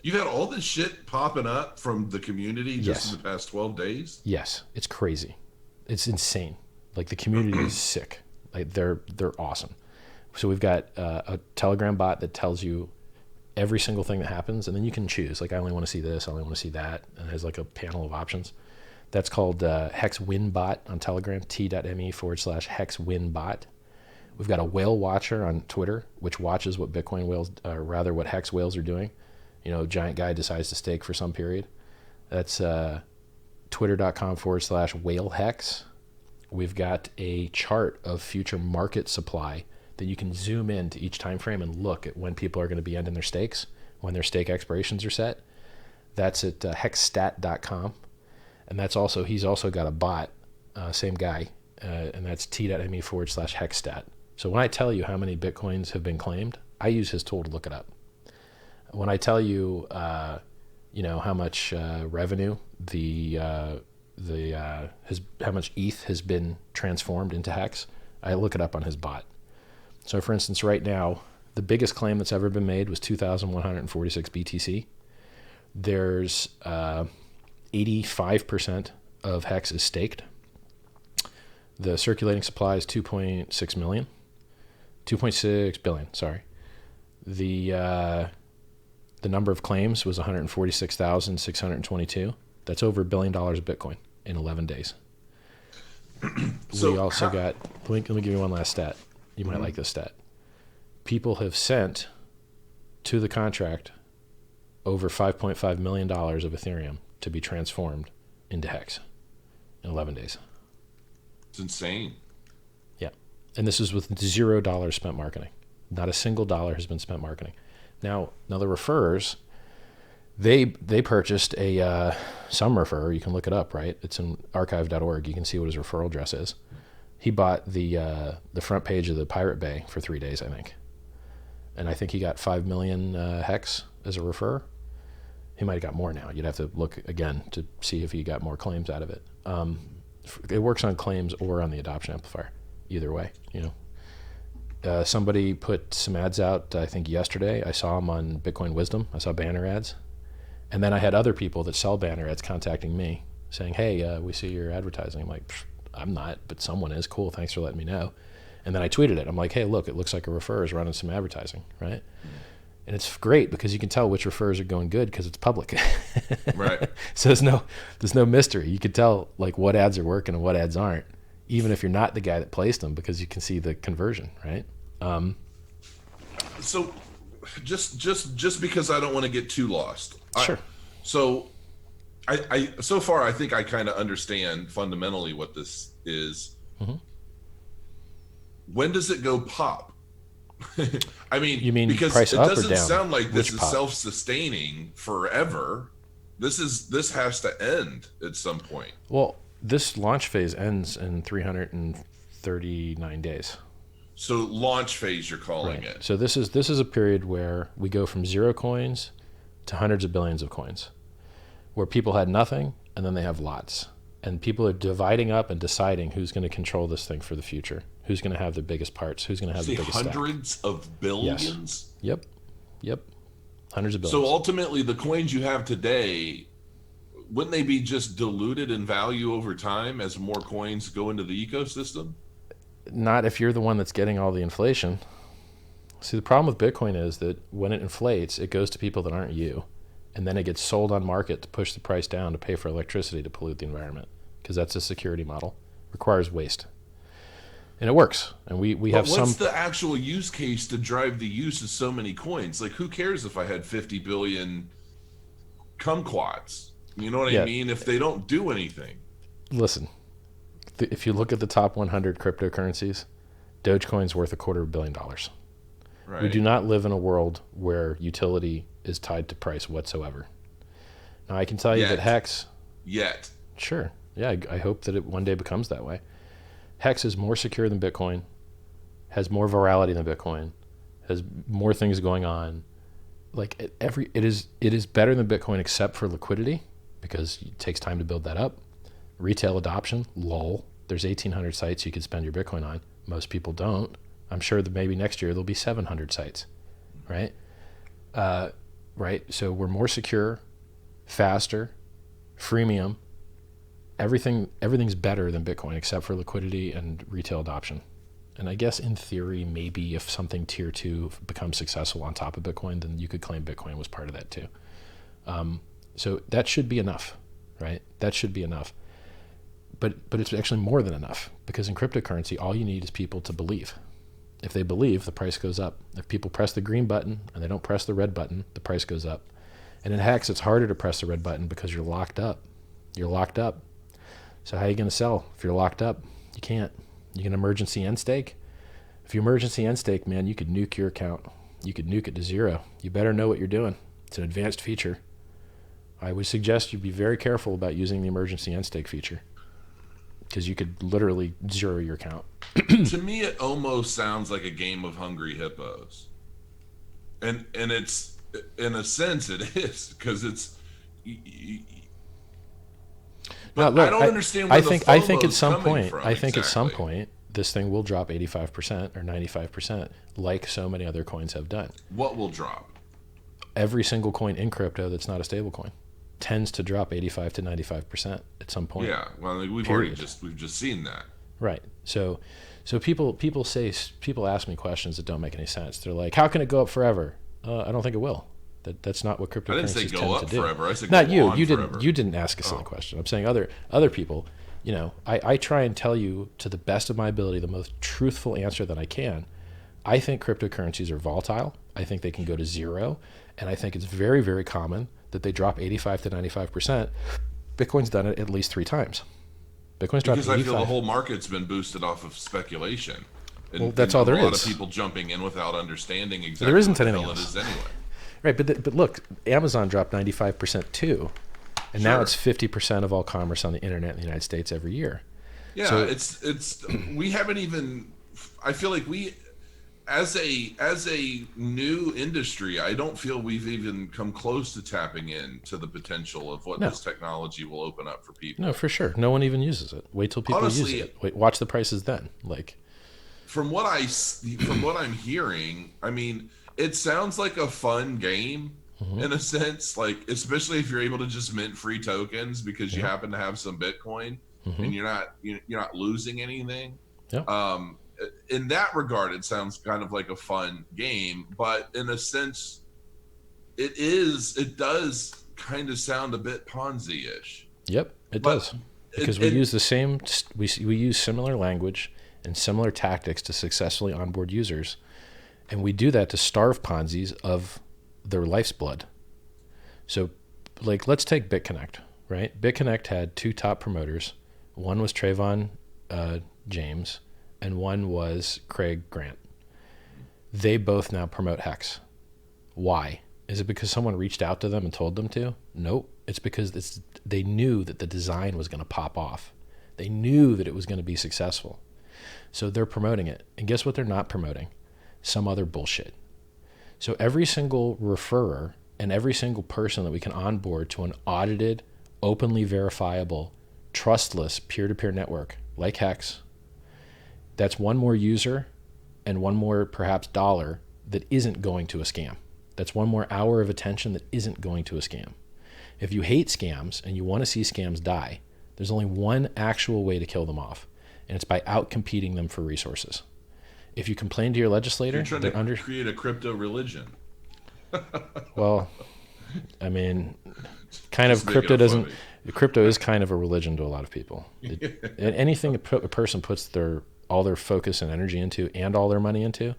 You've had all this shit popping up from the community just in the past 12 days? Yes. It's crazy. It's insane. Like, the community is sick. Like, they're awesome. So we've got a Telegram bot that tells you every single thing that happens, and then you can choose. Like, I only want to see this, I only want to see that, and it has like a panel of options. That's called HEX Winbot on Telegram, t.me/HEX Winbot. We've got a whale watcher on Twitter, which watches what Bitcoin whales, or rather what HEX whales are doing. You know, giant guy decides to stake for some period. That's twitter.com/whalehex. We've got a chart of future market supply that you can zoom into each time frame and look at when people are going to be ending their stakes, when their stake expirations are set. That's at hexstat.com. And that's also, he's also got a bot, same guy, and that's t.me/hexstat. So when I tell you how many Bitcoins have been claimed, I use his tool to look it up. When I tell you, how much revenue how much ETH has been transformed into HEX, I look it up on his bot. So for instance, right now, the biggest claim that's ever been made was 2,146 BTC. There's 85% of HEX is staked. The circulating supply is 2.6 billion, sorry. The number of claims was 146,622. That's over $1 billion of Bitcoin in 11 days. So we also got, let me give you one last stat. You might like this stat. People have sent to the contract over $5.5 million of Ethereum to be transformed into HEX in 11 days. It's insane. Yeah. And this is with $0 spent marketing. Not a single dollar has been spent marketing. Now the referrers, they purchased some referrer. You can look it up, right? It's in archive.org. You can see what his referral address is. He bought the front page of the Pirate Bay for 3 days, I think. And I think he got 5 million HEX as a referrer. He might have got more now. You'd have to look again to see if he got more claims out of it. It works on claims or on the adoption amplifier. Either way, somebody put some ads out, I think yesterday. I saw them on Bitcoin Wisdom. I saw banner ads. And then I had other people that sell banner ads contacting me saying, hey, we see your advertising. I'm like, I'm not, but someone is. Cool, thanks for letting me know. And then I tweeted it. I'm like, hey, look, it looks like a referrer is running some advertising, right? And it's great because you can tell which referrers are going good because it's public. Right. So there's no mystery. You can tell like what ads are working and what ads aren't, even if you're not the guy that placed them, because you can see the conversion, right? So just because I don't want to get too lost. Sure. I so far I think I kind of understand fundamentally what this is. Mm-hmm. When does it go pop? I mean, you mean because price it up or doesn't down? sound like this Which is pop? self-sustaining forever. This has to end at some point. Well, this launch phase ends in 339 days. So launch phase, you're calling Right. it. So this is a period where we go from 0 coins to hundreds of billions of coins, where people had nothing and then they have lots, and people are dividing up and deciding who's going to control this thing for the future, who's going to have the biggest parts, who's going to have the biggest hundreds stack. of billions. Yes. Yep. Hundreds of billions. So ultimately, the coins you have today, wouldn't they be just diluted in value over time as more coins go into the ecosystem? Not if you're the one that's getting all the inflation. See, the problem with Bitcoin is that when it inflates, it goes to people that aren't you, and then it gets sold on market to push the price down to pay for electricity to pollute the environment, because that's a security model. Requires waste. And it works. And we have some... What's the actual use case to drive the use of so many coins? Like, who cares if I had 50 billion kumquats? You know what I mean? If they don't do anything. Listen, if you look at the top 100 cryptocurrencies, Dogecoin's worth $250 million. Right. We do not live in a world where utility is tied to price whatsoever. Now, I can tell you that HEX... Sure. Yeah, I hope that it one day becomes that way. HEX is more secure than Bitcoin, has more virality than Bitcoin, has more things going on. Like it is better than Bitcoin except for liquidity, because it takes time to build that up. Retail adoption, lol. There's 1,800 sites you could spend your Bitcoin on. Most people don't. I'm sure that maybe next year there'll be 700 sites, right? Right. So we're more secure, faster, freemium. Everything's better than Bitcoin except for liquidity and retail adoption. And I guess in theory, maybe if something tier 2 becomes successful on top of Bitcoin, then you could claim Bitcoin was part of that too. So that should be enough, right? That should be enough. But it's actually more than enough, because in cryptocurrency, all you need is people to believe. If they believe, the price goes up. If people press the green button and they don't press the red button, the price goes up. And in HEX, it's harder to press the red button because you're locked up. You're locked up. So how are you going to sell if you're locked up? You can't. You can emergency end stake. If you emergency end stake, man, you could nuke your account. You could nuke it to 0. You better know what you're doing. It's an advanced feature. I would suggest you be very careful about using the emergency end stake feature, because you could literally 0 your account. To me, it almost sounds like a game of Hungry Hippos, and it's, in a sense, it is, because it's. But look, I don't understand where I think at some coming point, from, I think at some exactly. point, this thing will drop 85% or 95%, like so many other coins have done. What will drop? Every single coin in crypto that's not a stable coin tends to drop 85 to 95% at some point. Yeah, well, we've just seen that. Right. So people ask me questions that don't make any sense. They're like, "How can it go up forever?" I don't think it will. That's not what cryptocurrencies I didn't say go up tend to do. forever. I said not go you. on You forever. didn't. You didn't ask a silly question. I'm saying other people. You know, I try and tell you to the best of my ability the most truthful answer that I can. I think cryptocurrencies are volatile. I think they can go to zero. And I think it's very, very common that they drop 85 to 95%. Bitcoin's done it at least 3 times. Bitcoin's dropped 85. Because I feel the whole market's been boosted off of speculation. And, well, that's all there is. A lot of people jumping in without understanding exactly there isn't what the anything hell it else. is anyway. Right, but look, Amazon dropped 95% too. And now it's 50% of all commerce on the internet in the United States every year. Yeah, so, it's we haven't even, I feel like we, as a new industry, I don't feel we've even come close to tapping into the potential of what this technology will open up for people. No, for sure. No one even uses it. Wait till people use it. Wait, watch the prices then. Like, from what I'm hearing, I mean, it sounds like a fun game in a sense, like, especially if you're able to just mint free tokens because you happen to have some Bitcoin and you're not losing anything. In that regard, it sounds kind of like a fun game, but in a sense, it does kind of sound a bit Ponzi-ish. Yep, it does. Because we use the same, we use similar language and similar tactics to successfully onboard users. And we do that to starve Ponzi's of their life's blood. So, like, let's take Bitconnect, right? Bitconnect had 2 top promoters. One was Trayvon James, and one was Craig Grant. They both now promote HEX. Why? Is it because someone reached out to them and told them to? Nope. It's because they knew that the design was going to pop off. They knew that it was going to be successful. So they're promoting it. And guess what they're not promoting? Some other bullshit. So every single referrer and every single person that we can onboard to an audited, openly verifiable, trustless peer-to-peer network like HEX, that's one more user and one more perhaps dollar that isn't going to a scam. That's one more hour of attention that isn't going to a scam. If you hate scams and you want to see scams die, there's only one actual way to kill them off, and it's by outcompeting them for resources. If you complain to your legislator, you're trying to create a crypto religion. Well, I mean, kind of crypto doesn't. Crypto is kind of a religion to a lot of people. Anything a person puts all their focus and energy into, and all their money into,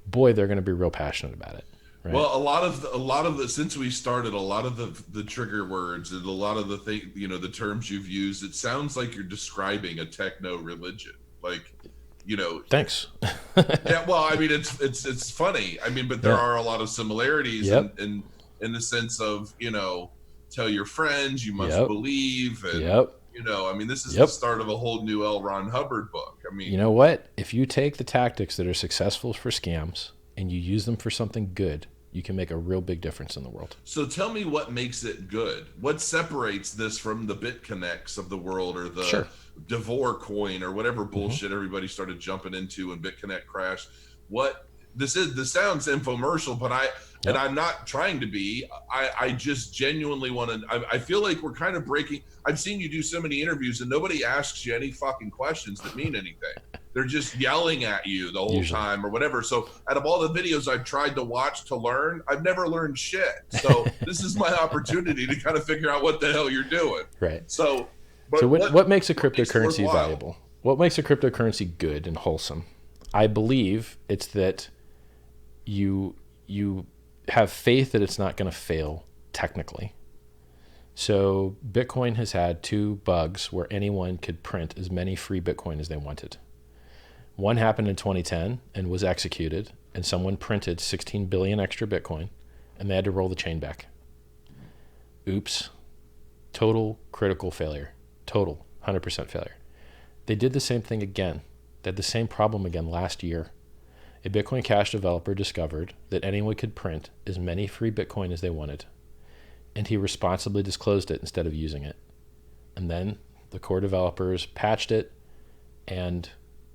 boy, they're going to be real passionate about it. Right? Well, a lot of the since we started, a lot of the trigger words and a lot of the terms you've used, it sounds like you're describing a techno religion, like. Thanks. Yeah, well, I mean, it's funny. I mean, but there are a lot of similarities in the sense of, tell your friends, you must believe, and I mean, this is the start of a whole new L. Ron Hubbard book. I mean, you know what? If you take the tactics that are successful for scams and you use them for something good, you can make a real big difference in the world. So tell me what makes it good. What separates this from the Bitconnects of the world, or the Devore coin, or whatever bullshit everybody started jumping into when Bitconnect crashed? This sounds infomercial, but and I'm not trying to be. I just genuinely want to. I feel like we're kind of breaking. I've seen you do so many interviews and nobody asks you any fucking questions that mean anything. They're just yelling at you the whole time or whatever. So out of all the videos I've tried to watch to learn, I've never learned shit. So this is my opportunity to kind of figure out what the hell you're doing. Right. So what makes a cryptocurrency valuable? What makes a cryptocurrency good and wholesome? I believe it's that you have faith that it's not going to fail technically. So Bitcoin has had 2 bugs where anyone could print as many free Bitcoin as they wanted. One happened in 2010 and was executed, and someone printed 16 billion extra Bitcoin, and they had to roll the chain back. Oops. Total critical failure. Total 100% failure. They did the same thing again. They had the same problem again last year. A Bitcoin Cash developer discovered that anyone could print as many free Bitcoin as they wanted, and he responsibly disclosed it instead of using it. And then the core developers patched it and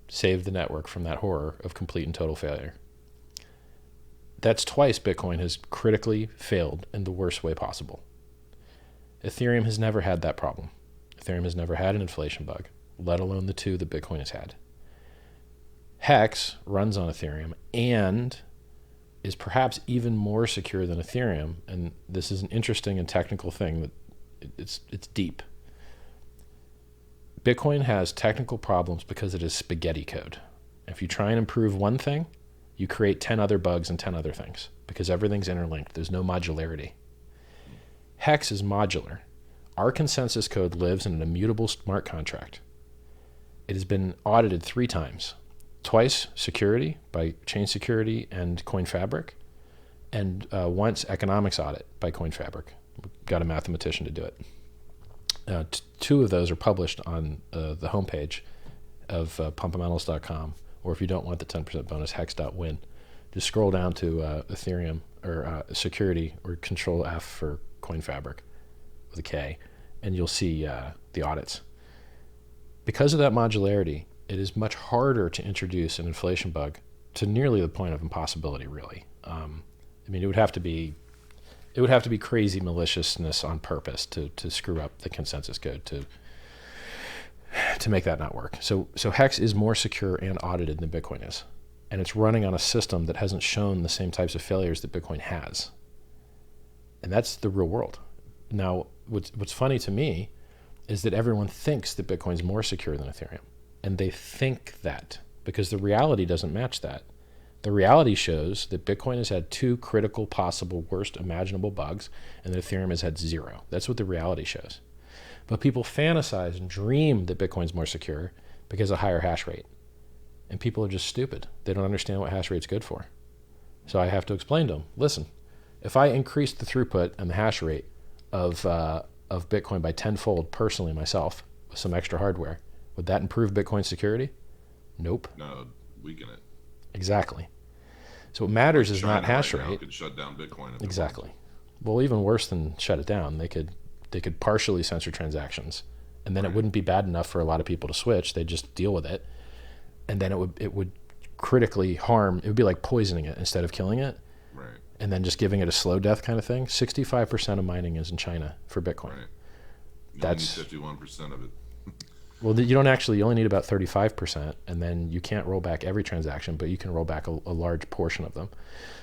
saved the network from that horror of complete and total failure. That's twice Bitcoin has critically failed in the worst way possible. Ethereum has never had that problem. Ethereum has never had an inflation bug, let alone the 2 that Bitcoin has had. HEX runs on Ethereum and is perhaps even more secure than Ethereum, and this is an interesting and technical thing that it's deep. Bitcoin has technical problems because it is spaghetti code. If you try and improve one thing, you create 10 other bugs and 10 other things because everything's interlinked. There's no modularity. HEX is modular. Our consensus code lives in an immutable smart contract. It has been audited 3 times. Twice security by Chain Security and CoinFabric, and once economics audit by CoinFabric. Got a mathematician to do it. 2 of those are published on the homepage of Pumpamentals.com, or if you don't want the 10% bonus, hex.win. Just scroll down to Ethereum or security or Control F for CoinFabric with a K, and you'll see the audits. Because of that modularity, it is much harder to introduce an inflation bug to nearly the point of impossibility, really. I mean, it would have to be crazy maliciousness on purpose to screw up the consensus code to make that not work. So HEX is more secure and audited than Bitcoin is, and it's running on a system that hasn't shown the same types of failures that Bitcoin has. And that's the real world. Now, what's funny to me is that everyone thinks that Bitcoin's more secure than Ethereum, and they think that because the reality doesn't match that. The reality shows that Bitcoin has had 2 critical possible worst imaginable bugs, and that Ethereum has had 0. That's what the reality shows. But people fantasize and dream that Bitcoin's more secure because of higher hash rate. And people are just stupid. They don't understand what hash rate's good for. So I have to explain to them, listen, if I increase the throughput and the hash rate of Bitcoin by 10-fold personally myself with some extra hardware, would that improve Bitcoin's security? Nope. No, weaken it. Exactly. So what matters is not hash right now rate. could shut down Bitcoin. Exactly. Well, even worse than shut it down, they could partially censor transactions, and then it wouldn't be bad enough for a lot of people to switch. They'd just deal with it, and then it would critically harm. It would be like poisoning it instead of killing it, Right. and then just giving it a slow death kind of thing. 65% of mining is in China for Bitcoin. Right. That's 51% of it. Well, you only need about 35%, and then you can't roll back every transaction, but you can roll back a large portion of them.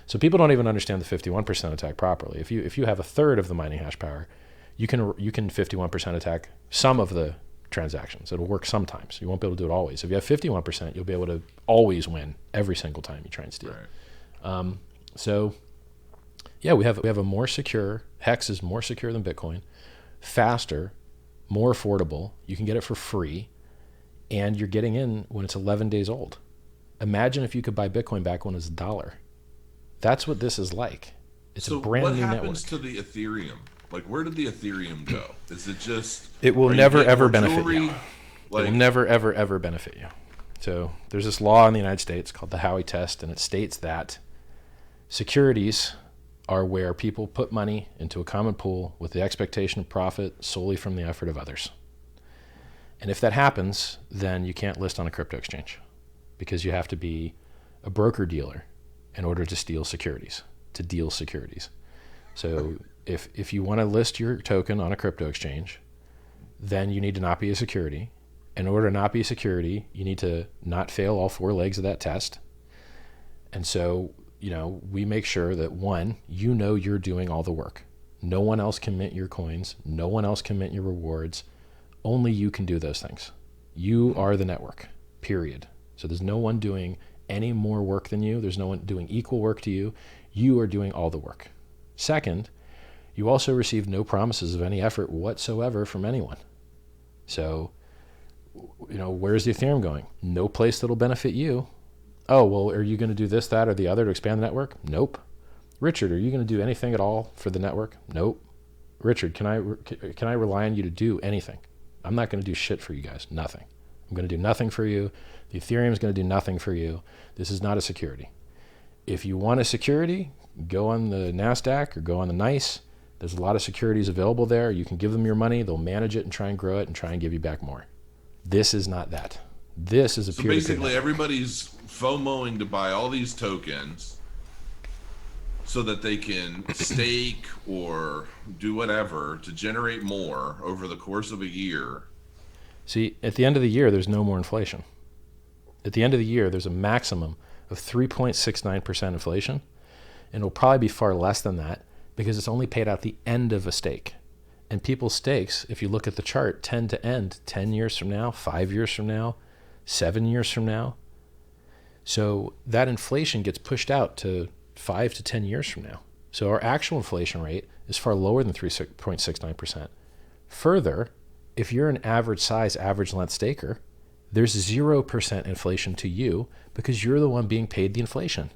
So people don't even understand the 51% attack properly. If you have a third of the mining hash power, you can 51% attack some of the transactions. It'll work sometimes. You won't be able to do it always. If you have 51%, you'll be able to always win every single time you try and steal. Right. So yeah, we have a more secure, HEX is more secure than Bitcoin, faster, more affordable. You can get it for free, and you're getting in when it's 11 days old. Imagine if you could buy Bitcoin back when it's $1. That's what this is like. It's a brand new network. What happens to the Ethereum? Like, where did the Ethereum go? Is it just... It will never, ever benefit jewelry? you. Like, It will never, ever, ever benefit you. So there's this law in the United States called the Howey test, and it states that securities are where people put money into a common pool with the expectation of profit solely from the effort of others. And if that happens, then you can't list on a crypto exchange because you have to be a broker-dealer in order to deal securities. So if you want to list your token on a crypto exchange, then you need to not be a security. In order to not be a security, you need to not fail all 4 legs of that test. And so, we make sure that, one, you're doing all the work. No one else can mint your coins. No one else can mint your rewards. Only you can do those things. You are the network, period. So there's no one doing any more work than you. There's no one doing equal work to you. You are doing all the work. Second, you also receive no promises of any effort whatsoever from anyone. So, where's the Ethereum going? No place that'll benefit you. Oh, well, are you going to do this, that, or the other to expand the network? Nope. Richard, are you going to do anything at all for the network? Nope. Richard, can I rely on you to do anything? I'm not going to do shit for you guys. Nothing. I'm going to do nothing for you. The Ethereum is going to do nothing for you. This is not a security. If you want a security, go on the NASDAQ or go on the NICE. There's a lot of securities available there. You can give them your money. They'll manage it and try and grow it and try and give you back more. This is not that. This is a peer-to-peer basically network. Everybody's FOMOing to buy all these tokens so that they can stake or do whatever to generate more over the course of a year. See, at the end of the year, there's no more inflation. At the end of the year, there's a maximum of 3.69% inflation, and it'll probably be far less than that because it's only paid out the end of a stake. And people's stakes, if you look at the chart, tend to end 10 years from now, 5 years from now, 7 years from now. So that inflation gets pushed out to 5 to 10 years from now. So our actual inflation rate is far lower than 3.69%. Further, if you're an average size, average length staker, there's 0% inflation to you because you're the one being paid the inflation.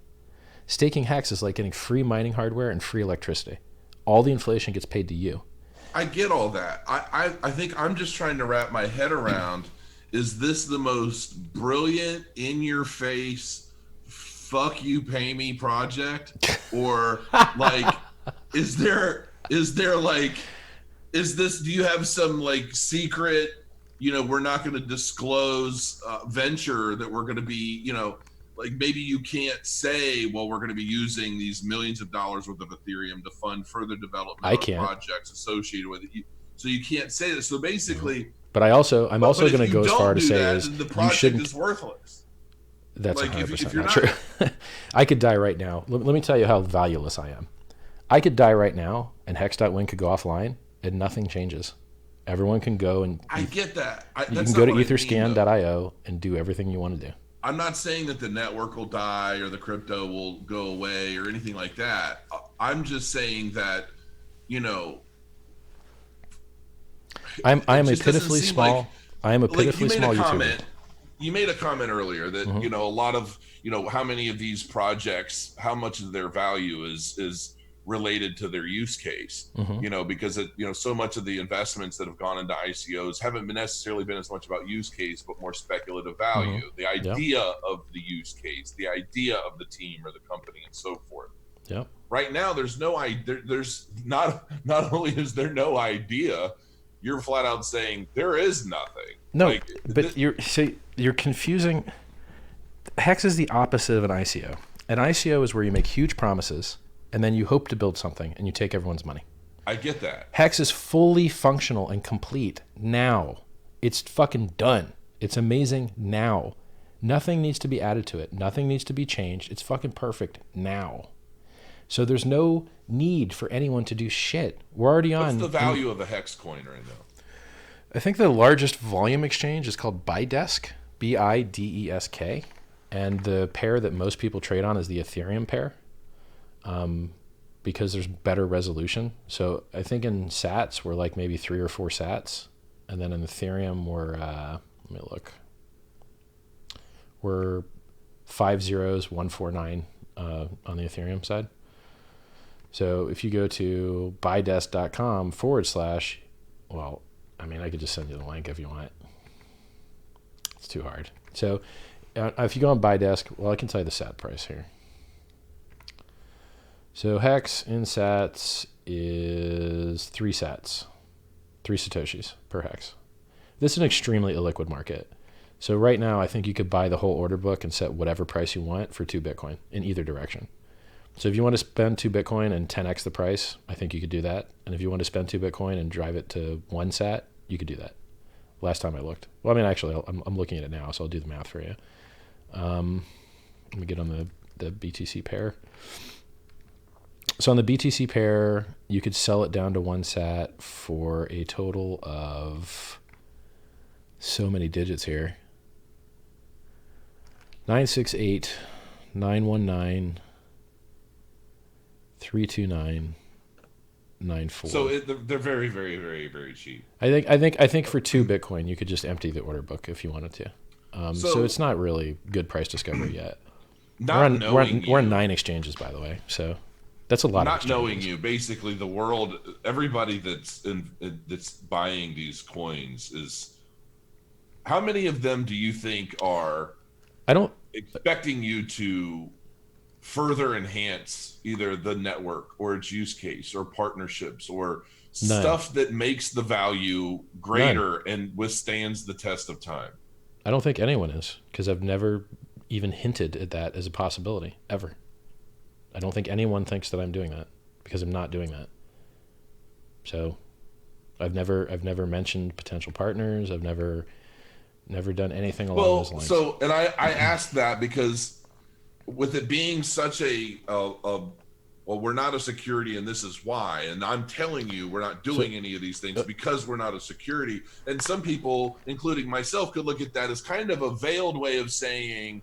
Staking HEX is like getting free mining hardware and free electricity. All the inflation gets paid to you. I get all that. I think I'm just trying to wrap my head around, is this the most brilliant, in-your-face, fuck you, pay me project? Or, like, do you have some, like, secret, we're not going to disclose venture that we're going to be, like, maybe you can't say, well, we're going to be using these millions of dollars worth of Ethereum to fund further development of projects associated with it. So you can't say that. So basically, but I'm also going to go as far to say is the project is worthless. That's like 100% not true. I could die right now. Let me tell you how valueless I am. I could die right now, and Hex.win could go offline, and nothing changes. Everyone can go and I get that. You can go to etherscan.io and do everything you want to do. I'm not saying that the network will die or the crypto will go away or anything like that. I'm just saying that, I am a pitifully small YouTuber. You made a comment earlier that, a lot of, how many of these projects, how much of their value is related to their use case, because so much of the investments that have gone into ICOs haven't necessarily been as much about use case, but more speculative value, the idea of the use case, the idea of the team or the company and so forth. Yeah. Right now, there's no idea. There's not only is there no idea, you're flat out saying there is nothing. No, but you're confusing. HEX is the opposite of an ICO. An ICO is where you make huge promises and then you hope to build something and you take everyone's money. I get that. HEX is fully functional and complete now. It's fucking done. It's amazing now. Nothing needs to be added to it. Nothing needs to be changed. It's fucking perfect now. So there's no need for anyone to do shit. We're already on. What's the value of a HEX coin right now? I think the largest volume exchange is called Bidesk, BIDESK. And the pair that most people trade on is the Ethereum pair. Because there's better resolution. So I think in sats, we're like maybe 3 or 4 sats. And then in Ethereum, let me look. We're 5 zeros, 149 on the Ethereum side. So if you go to bidesk.com / well, I mean, I could just send you the link if you want. It's too hard. So if you go on Bidesk, well, I can tell you the sat price here. So HEX in sats is 3 sats, 3 satoshis per HEX. This is an extremely illiquid market. So right now, I think you could buy the whole order book and set whatever price you want for 2 Bitcoin in either direction. So if you want to spend 2 Bitcoin and 10x the price, I think you could do that. And if you want to spend 2 Bitcoin and drive it to 1 sat, you could do that. Last time I looked. Well, I mean, actually, I'm looking at it now, so I'll do the math for you. Let me get on the BTC pair. So on the BTC pair, you could sell it down to 1 sat for a total of so many digits here. 968, 919, 329, 94. So they're very, very, very, very cheap. I think for 2 Bitcoin, you could just empty the order book if you wanted to. So it's not really good price discovery yet. We're on 9 exchanges, by the way. So that's a lot. Not knowing you, basically, the world, everybody that's buying these coins is. How many of them do you think are? Expecting you to further enhance either the network or its use case or partnerships or stuff that makes the value greater and withstands the test of time? I don't think anyone is, because I've never even hinted at that as a possibility ever. I don't think anyone thinks that I'm doing that because I'm not doing that. So I've never mentioned potential partners. I've never done anything along those lines. So, and I asked that because with it being such a well, we're not a security and this is why. And I'm telling you, we're not doing any of these things because we're not a security. And some people, including myself, could look at that as kind of a veiled way of saying,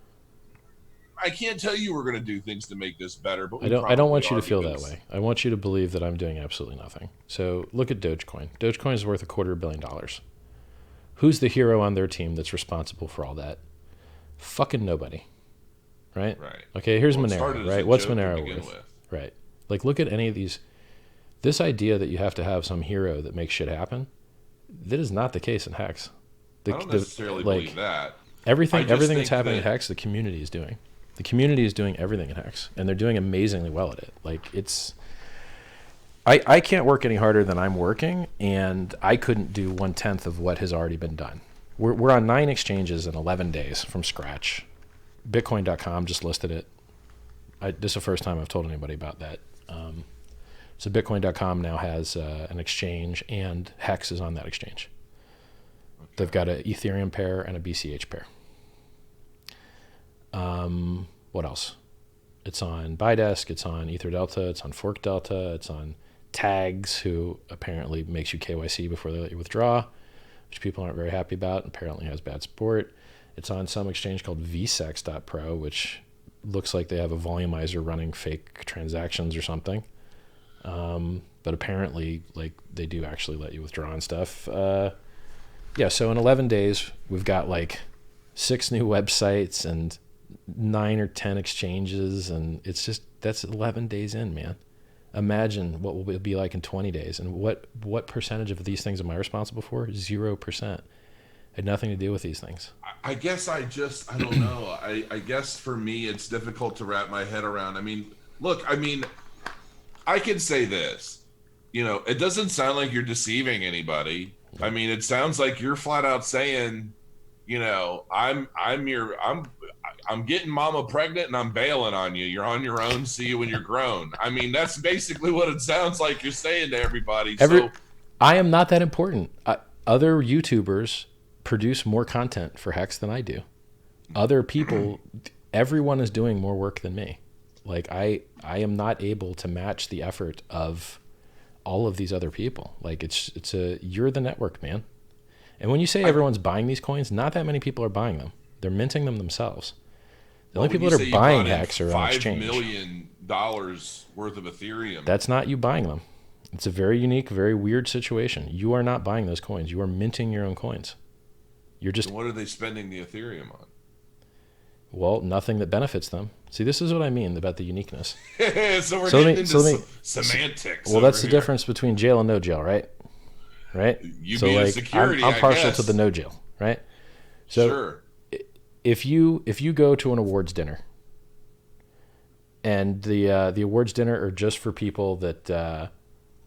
I can't tell you we're going to do things to make this better, but I don't want you to feel that way. I want you to believe that I'm doing absolutely nothing. So look at Dogecoin. Dogecoin is worth $250 million. Who's the hero on their team that's responsible for all that? Fucking nobody. Right? Right. Okay, here's Monero, right? What's Monero worth? Right. Like, look at any of these. This idea that you have to have some hero that makes shit happen, that is not the case in HEX. I don't necessarily believe that. Everything that's happening in HEX, the community is doing. The community is doing everything in HEX, and they're doing amazingly well at it. Like, it's... I can't work any harder than I'm working, and I couldn't do 1/10 of what has already been done. We're on 9 exchanges in 11 days from scratch. Bitcoin.com just listed it. This is the first time I've told anybody about that. So Bitcoin.com now has an exchange, and HEX is on that exchange. Okay. They've got an Ethereum pair and a BCH pair. What else? It's on Bidesk, it's on EtherDelta, it's on Fork Delta, it's on Tags, who apparently makes you KYC before they let you withdraw, which people aren't very happy about, and apparently has bad support. It's on some exchange called vsex.pro, which looks like they have a volumizer running fake transactions or something. But apparently, like, they do actually let you withdraw and stuff. Yeah, so in 11 days, we've got like 6 new websites and 9 or 10 exchanges, and it's just, that's 11 days in, man. Imagine what will it be like in 20 days. And what percentage of these things am I responsible for? 0%. Had nothing to do with these things. I guess I don't know. I guess for me, it's difficult to wrap my head around. I mean, look, I can say this, it doesn't sound like you're deceiving anybody. I mean, it sounds like you're flat out saying, I'm getting mama pregnant and I'm bailing on you. You're on your own. See you when you're grown. I mean, that's basically what it sounds like you're saying to everybody. I am not that important. Other YouTubers produce more content for HEX than I do. Other people, everyone is doing more work than me. Like, I am not able to match the effort of all of these other people. Like, you're the network, man. And when you say everyone's buying these coins, not that many people are buying them. They're minting them themselves. The only people that are buying HEX are on exchange. $5 million worth of Ethereum. That's not you buying them. It's a very unique, very weird situation. You are not buying those coins. You are minting your own coins. You're just... So what are they spending the Ethereum on? Well, nothing that benefits them. See, this is what I mean about the uniqueness. So we're getting into semantics. Well, that's the difference between jail and no jail, right? Right? You being a security, I'm partial to the no jail, right? So sure. If you go to an awards dinner, and the awards dinner are just for people that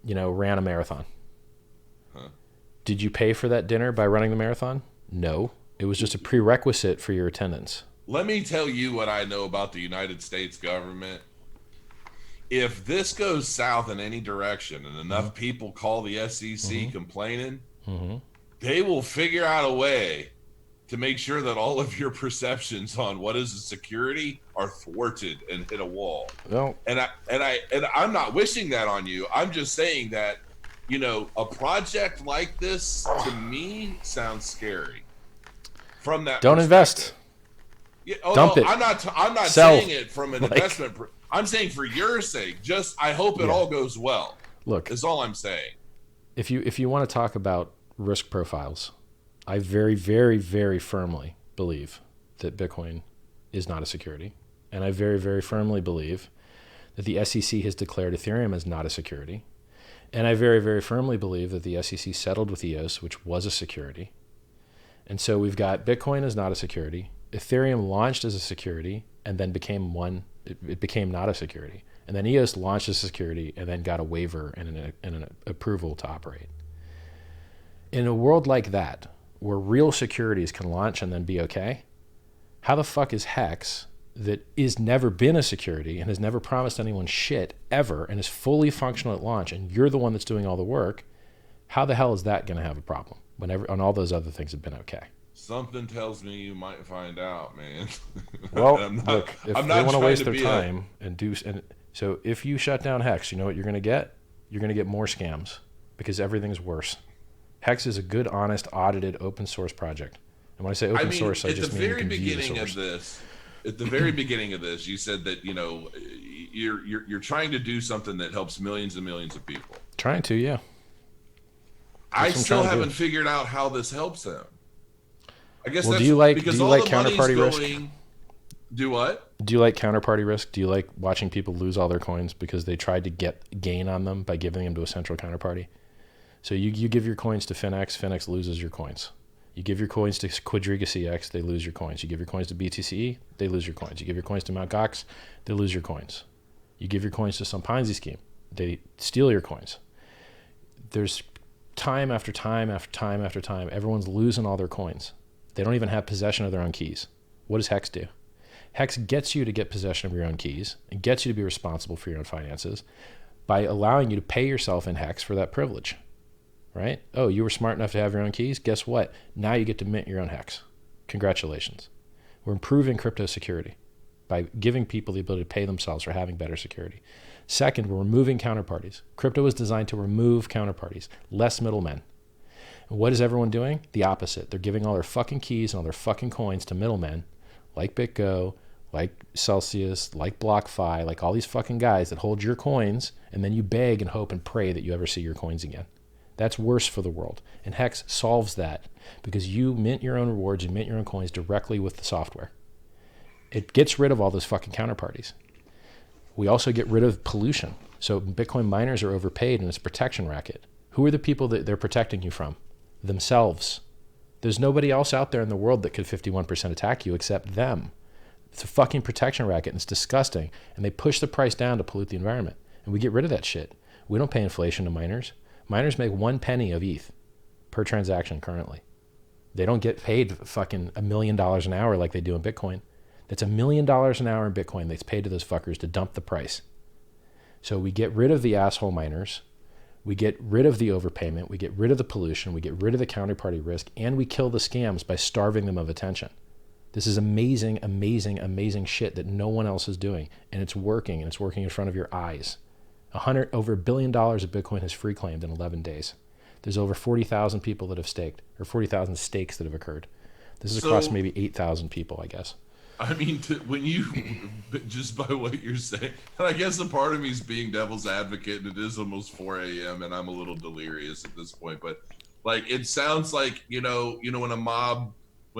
ran a marathon. Huh. Did you pay for that dinner by running the marathon? No. It was just a prerequisite for your attendance. Let me tell you what I know about the United States government. If this goes south in any direction and enough people call the SEC complaining, they will figure out a way to make sure that all of your perceptions on what is a security are thwarted and hit a wall. No. And I'm not wishing that on you. I'm just saying that, a project like this to me sounds scary. From that, don't invest. Yeah, Dump it. I'm not Sell. saying it from an investment. I'm saying for your sake. I hope it all goes well. Look, is all I'm saying. If you want to talk about risk profiles, I very, very, very firmly believe that Bitcoin is not a security. And I very, very firmly believe that the SEC has declared Ethereum as not a security. And I very, very firmly believe that the SEC settled with EOS, which was a security. And so we've got Bitcoin as not a security. Ethereum launched as a security and then became it became not a security. And then EOS launched as a security and then got a waiver and an approval to operate. In a world like that, where real securities can launch and then be okay, how the fuck is HEX, that is never been a security and has never promised anyone shit ever and is fully functional at launch, and you're the one that's doing all the work, how the hell is that going to have a problem when all those other things have been okay? Something tells me you might find out, man. Well, look, if they want to waste their time and So if you shut down HEX, you know what you're going to get? You're going to get more scams because everything's worse. HEX is a good, honest, audited, open source project. And when I say open source, I just mean you can view the source. At the very beginning of this, you said that, you know, you're trying to do something that helps millions and millions of people. Trying to, yeah. I still haven't figured out how this helps them. I guess well, that's because do you all like the counterparty money's risk? going. Do what? Do you like counterparty risk? Do you like watching people lose all their coins because they tried to get gain on them by giving them to a central counterparty? So you give your coins to Finex loses your coins. You give your coins to Quadriga CX, they lose your coins. You give your coins to BTC, they lose your coins. You give your coins to Mt. Gox, they lose your coins. You give your coins to some Ponzi scheme, they steal your coins. There's time after time after time after time, everyone's losing all their coins. They don't even have possession of their own keys. What does HEX do? HEX gets you to get possession of your own keys and gets you to be responsible for your own finances by allowing you to pay yourself in HEX for that privilege. Right? Oh, you were smart enough to have your own keys? Guess what? Now you get to mint your own HEX. Congratulations. We're improving crypto security by giving people the ability to pay themselves for having better security. Second, we're removing counterparties. Crypto is designed to remove counterparties, less middlemen. And what is everyone doing? The opposite. They're giving all their fucking keys and all their fucking coins to middlemen like BitGo, like Celsius, like BlockFi, like all these fucking guys that hold your coins, and then you beg and hope and pray that you ever see your coins again. That's worse for the world. And HEX solves that because you mint your own rewards, you mint your own coins directly with the software. It gets rid of all those fucking counterparties. We also get rid of pollution. So Bitcoin miners are overpaid and it's a protection racket. Who are the people that they're protecting you from? Themselves. There's nobody else out there in the world that could 51% attack you except them. It's a fucking protection racket and it's disgusting. And they push the price down to pollute the environment. And we get rid of that shit. We don't pay inflation to miners. Miners make 1 penny of ETH per transaction currently. They don't get paid fucking $1 million an hour like they do in Bitcoin. That's $1 million an hour in Bitcoin that's paid to those fuckers to dump the price. So we get rid of the asshole miners. We get rid of the overpayment. We get rid of the pollution. We get rid of the counterparty risk. And we kill the scams by starving them of attention. This is amazing, amazing, amazing shit that no one else is doing. And it's working. And it's working in front of your eyes. Over $1 billion of Bitcoin has free claimed in 11 days. There's over 40,000 people that have staked, or 40,000 stakes that have occurred. This is across maybe 8,000 people, I guess. I mean, when you, just by what you're saying, and I guess a part of me is being devil's advocate, and it is almost 4 a.m. and I'm a little delirious at this point, but like, it sounds like, when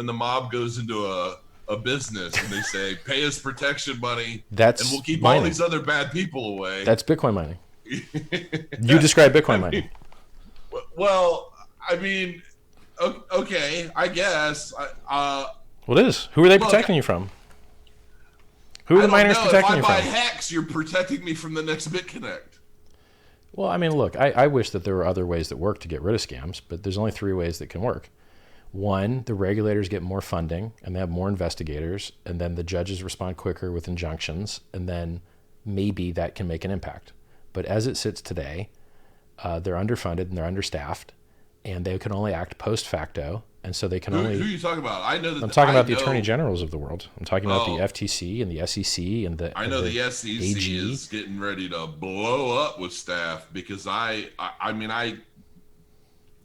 the mob goes into a business and they say, pay us protection money, and we'll keep all these other bad people away. That's Bitcoin mining. You describe Bitcoin mining. Well, I mean, okay, I guess. Well, it is. Who are they protecting you from? Who are the miners protecting you from? If I buy HEX, you're protecting me from the next BitConnect. Well, I mean, look, I wish that there were other ways that work to get rid of scams, but there's only 3 ways that can work. 1, the regulators get more funding and they have more investigators, and then the judges respond quicker with injunctions, and then maybe that can make an impact. But as it sits today, they're underfunded and they're understaffed, and they can only act post facto, and so they can only... Who are you talking about? I'm talking about the attorney generals of the world. I'm talking about the FTC and the SEC and the I know the SEC AG. is getting ready to blow up with staff because I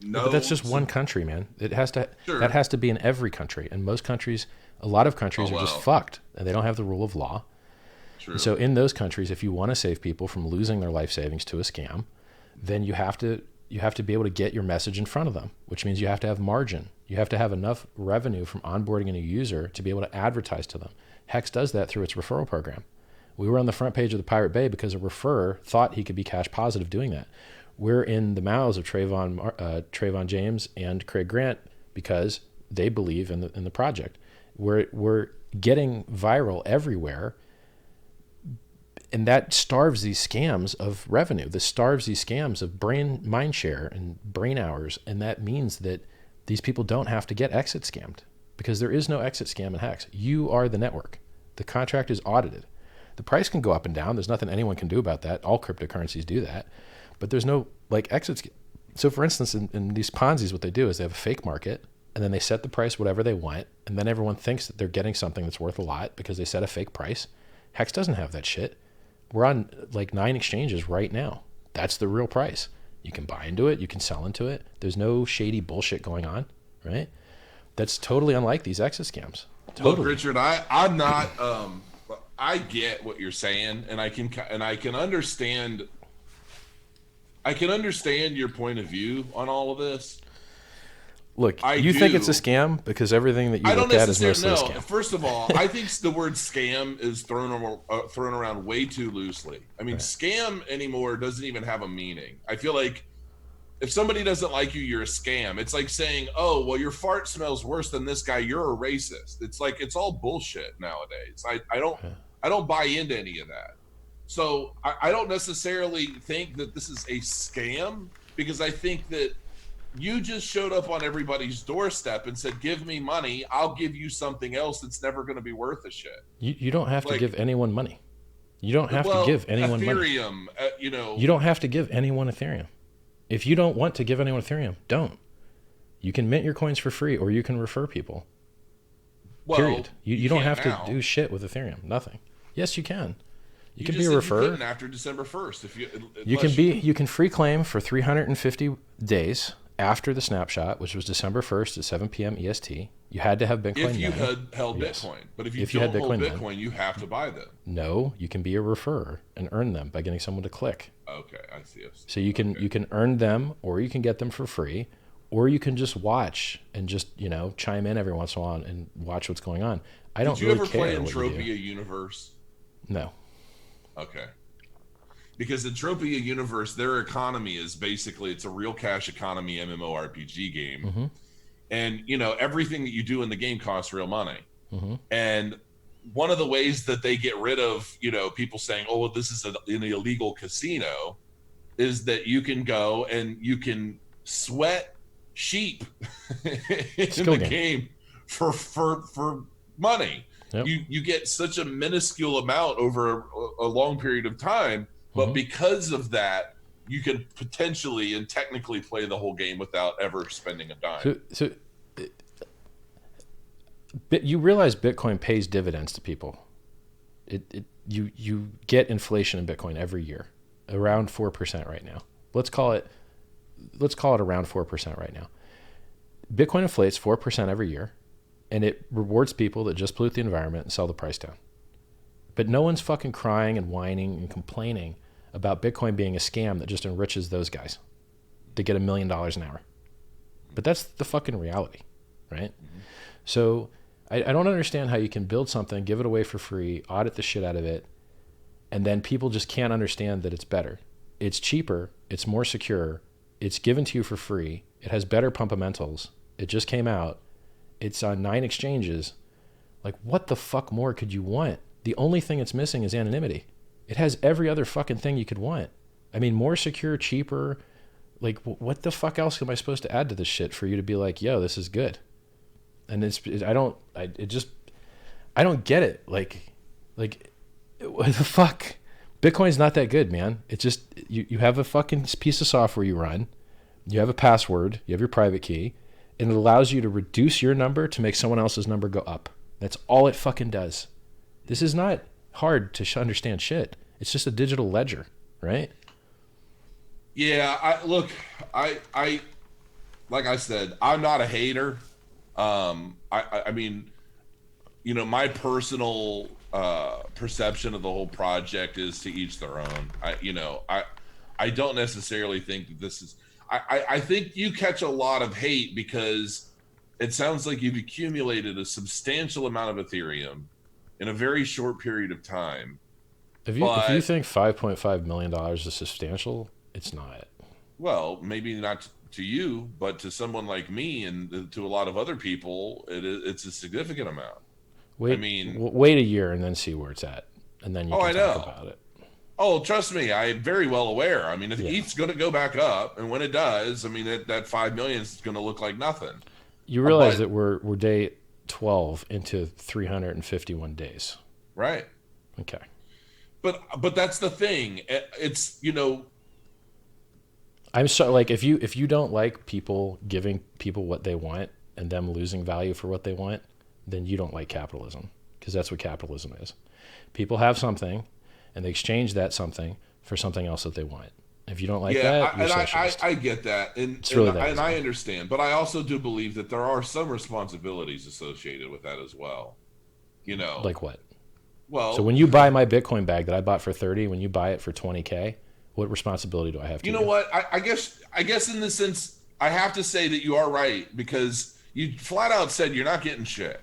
know... But that's just one country, man. It has to. Sure. That has to be in every country, and most countries, a lot of countries are just fucked, and they don't have the rule of law. True. And so in those countries, if you want to save people from losing their life savings to a scam, then you have to be able to get your message in front of them, which means you have to have margin. You have to have enough revenue from onboarding a new user to be able to advertise to them. HEX does that through its referral program. We were on the front page of the Pirate Bay because a referrer thought he could be cash positive doing that. We're in the mouths of Trayvon James and Craig Grant because they believe in the project. We're getting viral everywhere, and that starves these scams of revenue. This starves these scams of mind share and brain hours, and that means that these people don't have to get exit scammed because there is no exit scam in HEX. You are the network. The contract is audited. The price can go up and down. There's nothing anyone can do about that. All cryptocurrencies do that. But there's no exits. So for instance, in these Ponzis, what they do is they have a fake market, and then they set the price whatever they want, and then everyone thinks that they're getting something that's worth a lot because they set a fake price. HEX doesn't have that shit. We're on like 9 exchanges right now. That's the real price. You can buy into it. You can sell into it. There's no shady bullshit going on, right? That's totally unlike these exit scams. Totally. Look, Richard, I'm not. I get what you're saying, and I can understand. I can understand your point of view on all of this. Look, you think it's a scam because everything that you look at is mostly a scam. First of all, I think the word scam is thrown around way too loosely. I mean, scam anymore doesn't even have a meaning. I feel like if somebody doesn't like you, you're a scam. It's like saying, oh, well, your fart smells worse than this guy, you're a racist. It's like, it's all bullshit nowadays. I don't buy into any of that. So I don't necessarily think that this is a scam, because I think that you just showed up on everybody's doorstep and said, give me money, I'll give you something else that's never going to be worth a shit. You don't have to give anyone money. You don't have to give anyone Ethereum, money. You don't have to give anyone Ethereum. If you don't want to give anyone Ethereum, don't. You can mint your coins for free, or you can refer people. Well, period. You don't have to do shit with Ethereum. Nothing. Yes, you can. You can be a referrer after December 1st. You can free claim for 350 days after the snapshot, which was December 1st at 7 p.m. EST. You had to have Bitcoin. If you had held Bitcoin, but if you don't hold Bitcoin, you have to buy them. No, you can be a referrer and earn them by getting someone to click. Okay, I see. So you can earn them, or you can get them for free, or you can just watch and just chime in every once in a while and watch what's going on. Did you ever play Entropia Universe? No. Okay. Because Entropia Universe, their economy is basically, it's a real cash economy MMORPG game. Mm-hmm. And, everything that you do in the game costs real money. Mm-hmm. And one of the ways that they get rid of, people saying, oh, well, this is an illegal casino, is that you can go and you can sweat sheep in the game for money. Yep. You get such a minuscule amount over a long period of time, but Mm-hmm. because of that, you can potentially and technically play the whole game without ever spending a dime. You realize Bitcoin pays dividends to people. You get inflation in Bitcoin every year, around 4% right now. Let's call it around 4% right now. Bitcoin inflates 4% every year, and it rewards people that just pollute the environment and sell the price down. But no one's fucking crying and whining and complaining about Bitcoin being a scam that just enriches those guys to get $1 million an hour. But that's the fucking reality, right? Mm-hmm. So I don't understand how you can build something, give it away for free, audit the shit out of it, and then people just can't understand that it's better. It's cheaper, it's more secure, it's given to you for free, it has better pumpamentals, it just came out, it's on 9 exchanges. Like, what the fuck more could you want? The only thing it's missing is anonymity. It has every other fucking thing you could want. I mean, more secure, cheaper. Like, what the fuck else am I supposed to add to this shit for you to be like, yo, this is good? And I don't get it. Like, what the fuck? Bitcoin's not that good, man. It's just, you have a fucking piece of software you run. You have a password. You have your private key. And it allows you to reduce your number to make someone else's number go up. That's all it fucking does. This is not hard to understand shit. It's just a digital ledger, right? Yeah, I like I said, I'm not a hater. I mean, my personal perception of the whole project is to each their own. I don't necessarily think that this is. I think you catch a lot of hate because it sounds like you've accumulated a substantial amount of Ethereum in a very short period of time. If you think $5.5 million is substantial, it's not. Well, maybe not to you, but to someone like me and to a lot of other people, it's a significant amount. Wait a year and then see where it's at, and then you can talk about it. Oh, trust me, I'm very well aware. I mean, if ETH's going to go back up, and when it does, I mean, that 5 million is going to look like nothing. You realize that we're day 12 into 351 days, right? Okay. But that's the thing. It's I'm sorry. Like if you don't like people giving people what they want and them losing value for what they want, then you don't like capitalism, because that's what capitalism is. People have something, Yeah. they exchange that something for something else that they want. If you don't like Yeah, that, you're socialist. I get that, It's really that and easy. I understand, but I also do believe that there are some responsibilities associated with that as well. You know, Like what? So well, when you buy my Bitcoin bag that I bought for 30, when you buy it for 20K, what responsibility do I have to you know you? what? I guess in this sense, I have to say that you are right because you flat out said you're not getting shit.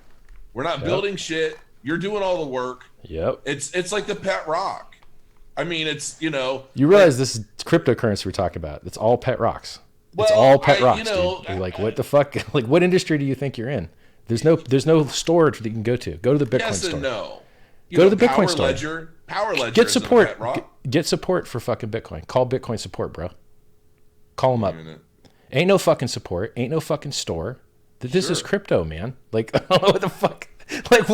We're not Yep. building shit. You're doing all the work. Yep. It's like the pet rock. I mean, it's you know. You realize this is cryptocurrency we're talking about. It's all pet rocks. It's Well, all pet rocks, you know, dude. You're like, what the fuck? Like, what industry do you think you're in? There's no storage that you can go to. Go to the Bitcoin yes store. and no. Go to the Bitcoin store. Power Ledger. Get isn't a support. pet rock. Get support for fucking Bitcoin. Call Bitcoin support, bro. Call them up. Wait a minute. Ain't no fucking support. Ain't no fucking store. This is Sure. crypto, man. Like, I don't know what the fuck. Like,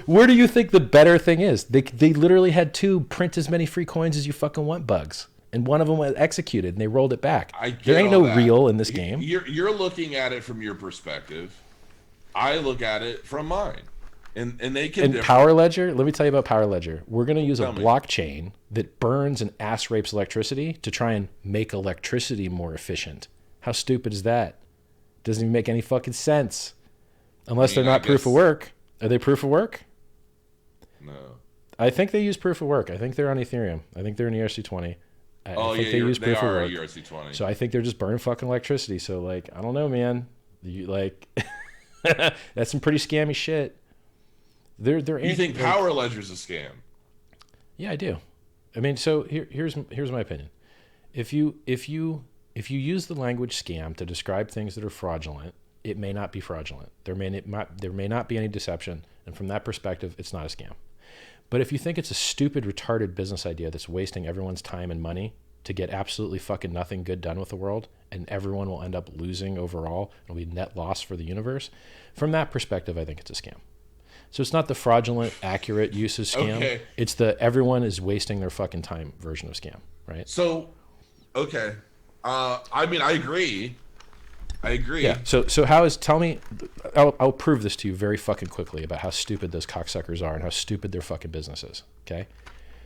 where do you think the better thing is? They literally had to print as many free coins as you fucking want, bugs. And one of them was executed, and they rolled it back. There ain't no real in this game. You're looking at it from your perspective. I look at it from mine, and they can. And differ. Power Ledger, let me tell you about Power Ledger. We're going to use Tell a me. blockchain that burns and ass rapes electricity to try and make electricity more efficient. How stupid is that? Doesn't even make any fucking sense. Unless I mean, they're not I proof of guess- work. Are they proof of work? No. I think they use proof of work. I think they're on Ethereum. I think they're in ERC20. I think they use they proof of are work. ERC20. So I think they're just burning fucking electricity. So like, I don't know, man. You like, that's some pretty scammy shit. They're You think like, Power Ledger's a scam? Yeah, I do. I mean, so here's my opinion. If you use the language scam to describe things that are fraudulent, it may not be fraudulent. There may not be any deception, and from that perspective, it's not a scam. But if you think it's a stupid, retarded business idea that's wasting everyone's time and money to get absolutely fucking nothing good done with the world, and everyone will end up losing overall, it'll be net loss for the universe. From that perspective, I think it's a scam. So it's not the fraudulent, accurate usage scam. Okay. It's the everyone is wasting their fucking time version of scam, right? So, okay. I mean, I agree. Yeah. So how is? Tell me. I'll prove this to you very fucking quickly about how stupid those cocksuckers are and how stupid their fucking business is. Okay.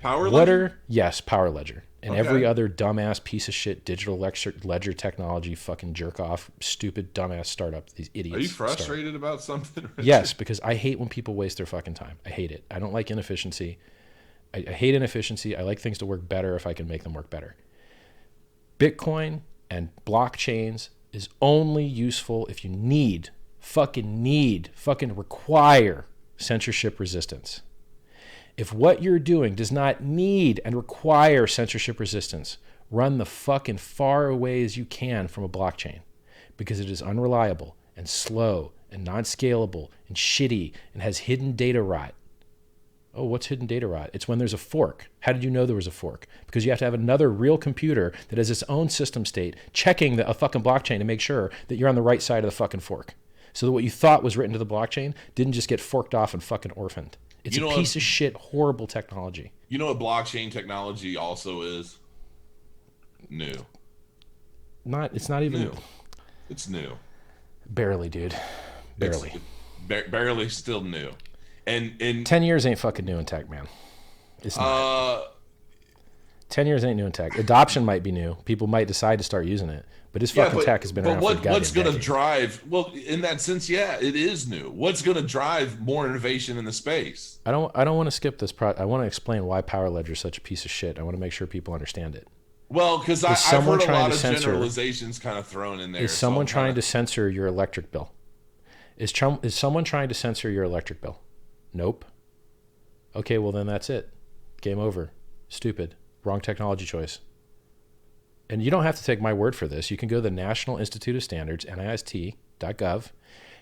Power What Ledger? are yes, Power Ledger and Okay. every other dumbass piece of shit digital ledger technology fucking jerk off stupid dumbass startup. These idiots. Are you startup. frustrated about something? Richard? Yes, because I hate when people waste their fucking time. I hate it. I don't like inefficiency. I hate inefficiency. I like things to work better if I can make them work better. Bitcoin and blockchains is only useful if you fucking require censorship resistance. If what you're doing does not need and require censorship resistance, run the fucking far away as you can from a blockchain because it is unreliable and slow and non-scalable and shitty and has hidden data rot. Oh, what's hidden data rot? It's when there's a fork. How did you know there was a fork? Because you have to have another real computer that has its own system state checking a fucking blockchain to make sure that you're on the right side of the fucking fork. So that what you thought was written to the blockchain didn't just get forked off and fucking orphaned. It's a piece of shit, horrible technology. You know what blockchain technology also is? New. It's not even New. It's new. barely, dude. Barely. Barely still new. And 10 years ain't fucking new in tech, man. It's not. 10 years ain't new in tech. Adoption might be new. People might decide to start using it. But this fucking tech has been around for a goddamn what's going to decade. drive? Well, in that sense, yeah, it is new. What's going to drive more innovation in the space? I don't want to skip this. I want to explain why Power Ledger is such a piece of shit. I want to make sure people understand it. Well, because I've someone heard a trying lot to of censor- generalizations kind of thrown in there. Is someone trying to censor your electric bill? Is someone trying to censor your electric bill? Nope. Okay, well then that's it. Game over. Stupid. Wrong technology choice. And you don't have to take my word for this. You can go to the National Institute of Standards, NIST.gov,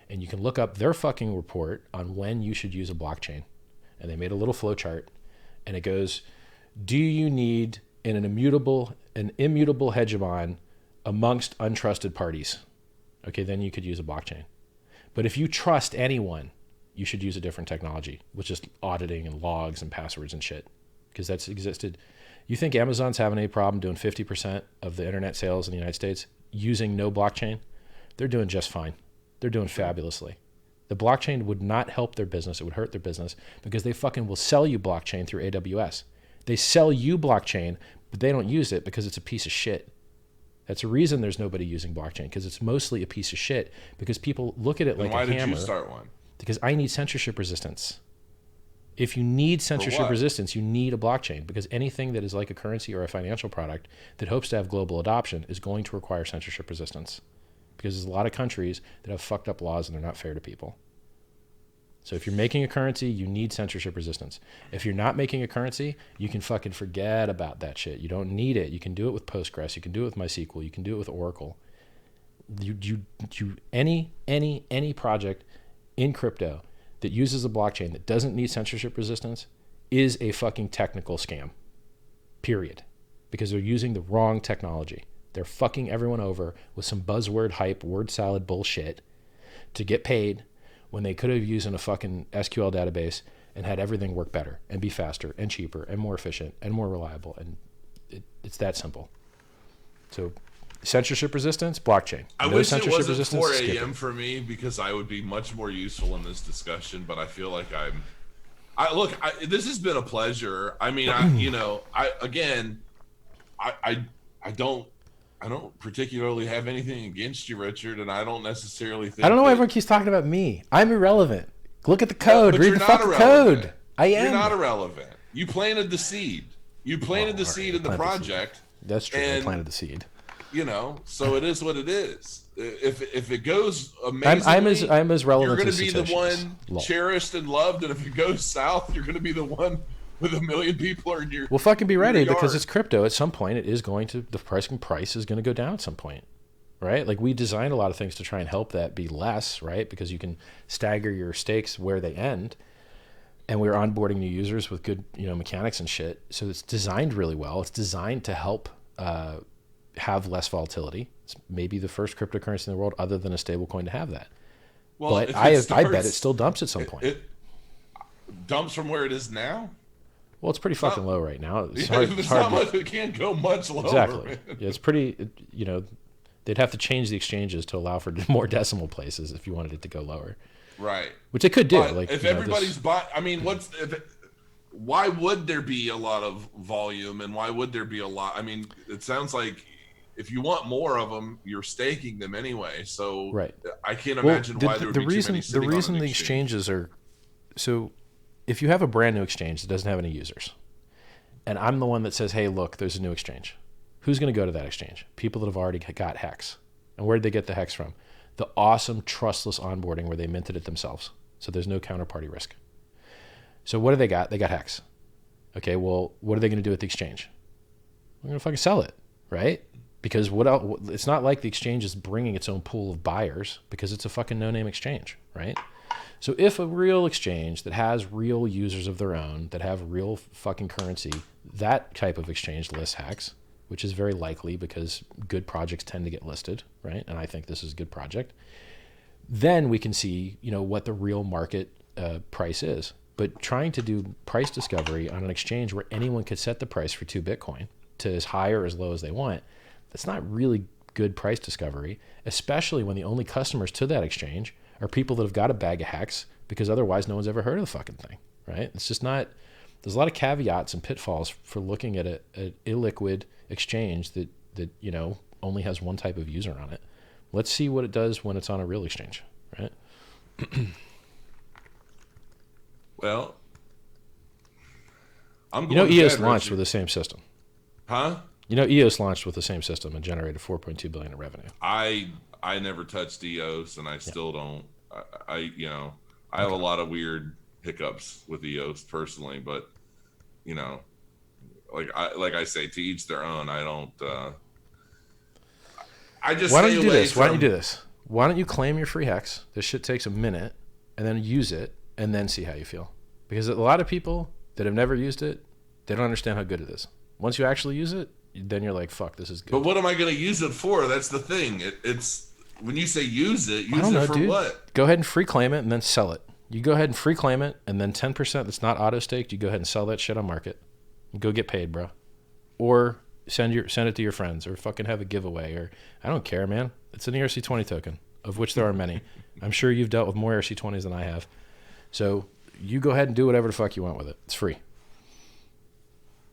and you can look up their fucking report on when you should use a blockchain. And they made a little flow chart, and it goes, do you need an immutable hegemon amongst untrusted parties? Okay, then you could use a blockchain. But if you trust anyone, you should use a different technology, which is auditing and logs and passwords and shit, because that's existed. You think Amazon's having any problem doing 50% of the internet sales in the United States using no blockchain? They're doing just fine. They're doing fabulously. The blockchain would not help their business. It would hurt their business because they fucking will sell you blockchain through AWS. They sell you blockchain, but they don't use it because it's a piece of shit. That's the reason there's nobody using blockchain, because it's mostly a piece of shit, because people look at it like a hammer. Why did you start one? Because I need censorship resistance. If you need censorship resistance, you need a blockchain, because anything that is like a currency or a financial product that hopes to have global adoption is going to require censorship resistance, because there's a lot of countries that have fucked up laws and they're not fair to people. So if you're making a currency, you need censorship resistance. If you're not making a currency, you can fucking forget about that shit. You don't need it. You can do it with Postgres. You can do it with MySQL. You can do it with Oracle. Any project in crypto that uses a blockchain that doesn't need censorship resistance is a fucking technical scam, period. Because they're using the wrong technology. They're fucking everyone over with some buzzword hype, word salad bullshit to get paid, when they could have used in a fucking SQL database and had everything work better and be faster and cheaper and more efficient and more reliable. And it's that simple. So censorship resistance, blockchain. I wish it wasn't 4 a.m. for me, because I would be much more useful in this discussion, but I feel like this has been a pleasure. I mean, I don't particularly have anything against you, Richard, and I don't necessarily think... I don't know why everyone keeps talking about me. I'm irrelevant. Look at the code. Read the fucking code. I am. You're not irrelevant. You planted the seed. You planted the seed in the project. That's true. I planted the seed. So it is what it is. If it goes amazingly, I'm as relevant. You're going to be the one cherished and loved, and if it goes south, you're going to be the one with 1 million people in your... Well, fucking be ready, because it's crypto. At some point, the price is going to go down at some point, right? Like, we designed a lot of things to try and help that be less, right? Because you can stagger your stakes where they end. And we're onboarding new users with good, mechanics and shit. So it's designed really well. It's designed to help have less volatility. It's maybe the first cryptocurrency in the world other than a stablecoin to have that. Well, but I bet it still dumps at some point. It dumps from where it is now? Well, it's pretty fucking low right now. It's not much. It can't go much lower. Exactly. Man. Yeah, it's pretty. They'd have to change the exchanges to allow for more decimal places if you wanted it to go lower. Right. Which they could do. But if everybody's buying, I mean, why would there be a lot of volume, and why would there be a lot? I mean, it sounds like if you want more of them, you're staking them anyway. So right. I can't imagine why there would be too many sitting on an exchange. The reason the exchanges are so. If you have a brand new exchange that doesn't have any users, and I'm the one that says, hey, look, there's a new exchange, who's going to go to that exchange? People that have already got HEX. And where did they get the HEX from? The awesome trustless onboarding where they minted it themselves. So there's no counterparty risk. So what do they got? They got HEX. Okay, well, what are they going to do with the exchange? They're going to fucking sell it, right? Because what else? It's not like the exchange is bringing its own pool of buyers, because it's a fucking no-name exchange, right? So if a real exchange that has real users of their own, that have real fucking currency, that type of exchange lists HEX, which is very likely because good projects tend to get listed, right? And I think this is a good project. Then we can see, what the real market price is. But trying to do price discovery on an exchange where anyone could set the price for 2 Bitcoin to as high or as low as they want, that's not really good price discovery, especially when the only customers to that exchange are people that have got a bag of HEX, because otherwise no one's ever heard of the fucking thing, right? It's just not... There's a lot of caveats and pitfalls for looking at an illiquid exchange that only has one type of user on it. Let's see what it does when it's on a real exchange, right? Well, I'm going EOS launched with the same system. Huh? EOS launched with the same system and generated $4.2 billion in revenue. I never touched EOS, and I still don't. I have a lot of weird hiccups with EOS personally, but like I say, to each their own. I don't. I just. Why don't you do this? Why don't you do this? Why don't you claim your free HEX? This shit takes a minute, and then use it, and then see how you feel. Because a lot of people that have never used it, they don't understand how good it is. Once you actually use it, then you're like, fuck, this is good. But what am I going to use it for? That's the thing. It's when you say use it for dude. What? Go ahead and free claim it and then sell it. You go ahead and free claim it, and then 10% that's not auto staked, you go ahead and sell that shit on market. You go get paid, bro. Or send it to your friends, or fucking have a giveaway, or I don't care, man. It's an ERC20 token. of which there are many. I'm sure you've dealt with more ERC-20s than I have. So you go ahead and do whatever the fuck you want with it. It's free.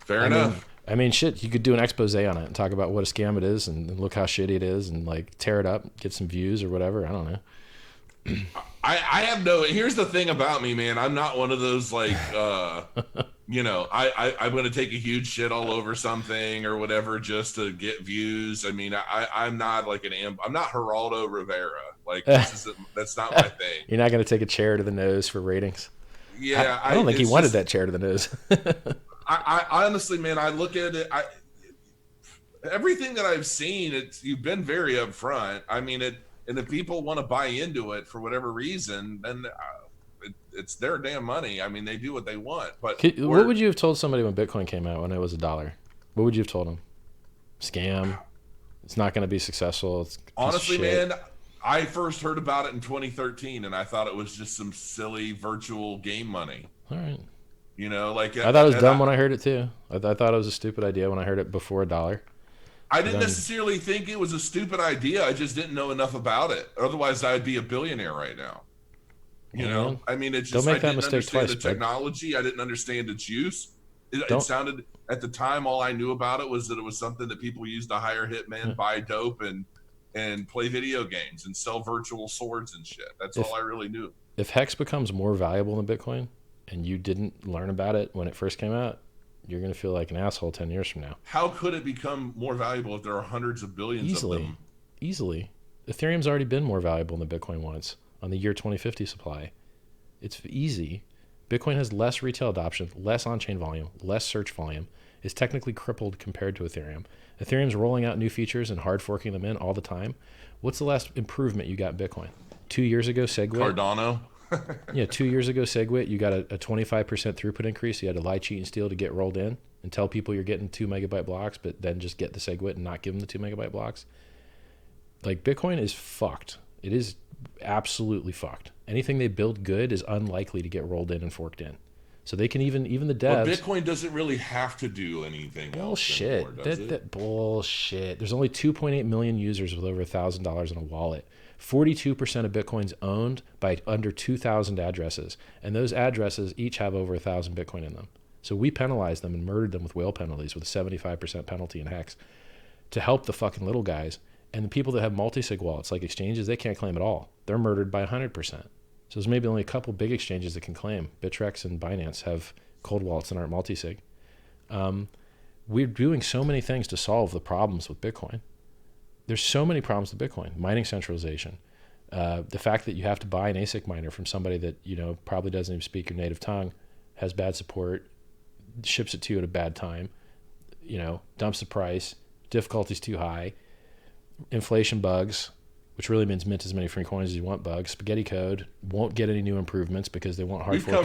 Fair enough. I mean, shit, you could do an expose on it and talk about what a scam it is and look how shitty it is and like tear it up, get some views or whatever. I don't know. I have no, here's the thing about me, man. I'm not one of those like, you know, I'm going to take a huge shit all over something or whatever just to get views. I mean, I'm not like I'm not Geraldo Rivera. Like, that's not my thing. You're not going to take a chair to the nose for ratings. Yeah. I don't think he wanted that chair to the nose. I honestly, man, I look at it. Everything that I've seen, you've been very upfront. I mean, and if people want to buy into it for whatever reason, then it's their damn money. I mean, they do what they want. But what would you have told somebody when Bitcoin came out when it was $1? What would you have told them? Scam. It's not going to be successful. It's honestly, man, I first heard about it in 2013, and I thought it was just some silly virtual game money. All right. You know, like I thought it was dumb when I heard it too. I thought it was a stupid idea when I heard it before $1. I didn't necessarily think it was a stupid idea. I just didn't know enough about it. Otherwise, I'd be a billionaire right now. You know, I mean, it's just, don't make I that didn't mistake understand twice, the technology. I didn't understand its use. It sounded, at the time, all I knew about it was that it was something that people used to hire hitmen, buy dope, and play video games and sell virtual swords and shit. That's all I really knew. If HEX becomes more valuable than Bitcoin and you didn't learn about it when it first came out, you're going to feel like an asshole 10 years from now. How could it become more valuable if there are hundreds of billions of them? Easily. Ethereum's already been more valuable than Bitcoin once on the year 2050 supply. It's easy. Bitcoin has less retail adoption, less on-chain volume, less search volume. It's technically crippled compared to Ethereum. Ethereum's rolling out new features and hard forking them in all the time. What's the last improvement you got in Bitcoin? 2 years ago, SegWit. Cardano? Yeah, 2 years ago, SegWit, you got a 25% throughput increase. You had to lie, cheat, and steal to get rolled in and tell people you're getting 2 megabyte blocks, but then just get the SegWit and not give them the 2 megabyte blocks. Like, Bitcoin is fucked. It is absolutely fucked. Anything they build good is unlikely to get rolled in and forked in. So they can even the devs. But Bitcoin doesn't really have to do anything else anymore, does it? That bullshit. There's only 2.8 million users with over $1,000 in a wallet. 42% of Bitcoin's owned by under 2,000 addresses, and those addresses each have over 1,000 Bitcoin in them. So we penalized them and murdered them with whale penalties with a 75% penalty in HEX to help the fucking little guys. And the people that have multi-sig wallets like exchanges, they can't claim at all. They're murdered by 100%. So there's maybe only a couple big exchanges that can claim. Bittrex and Binance have cold wallets that aren't multi-sig. We're doing so many things to solve the problems with Bitcoin. There's so many problems with Bitcoin. Mining centralization. The fact that you have to buy an ASIC miner from somebody that, you know, probably doesn't even speak your native tongue, has bad support, ships it to you at a bad time, you know, dumps the price, difficulty's too high, inflation bugs, which really means mint as many free coins as you want bugs. Spaghetti code won't get any new improvements because they want hard forking. We've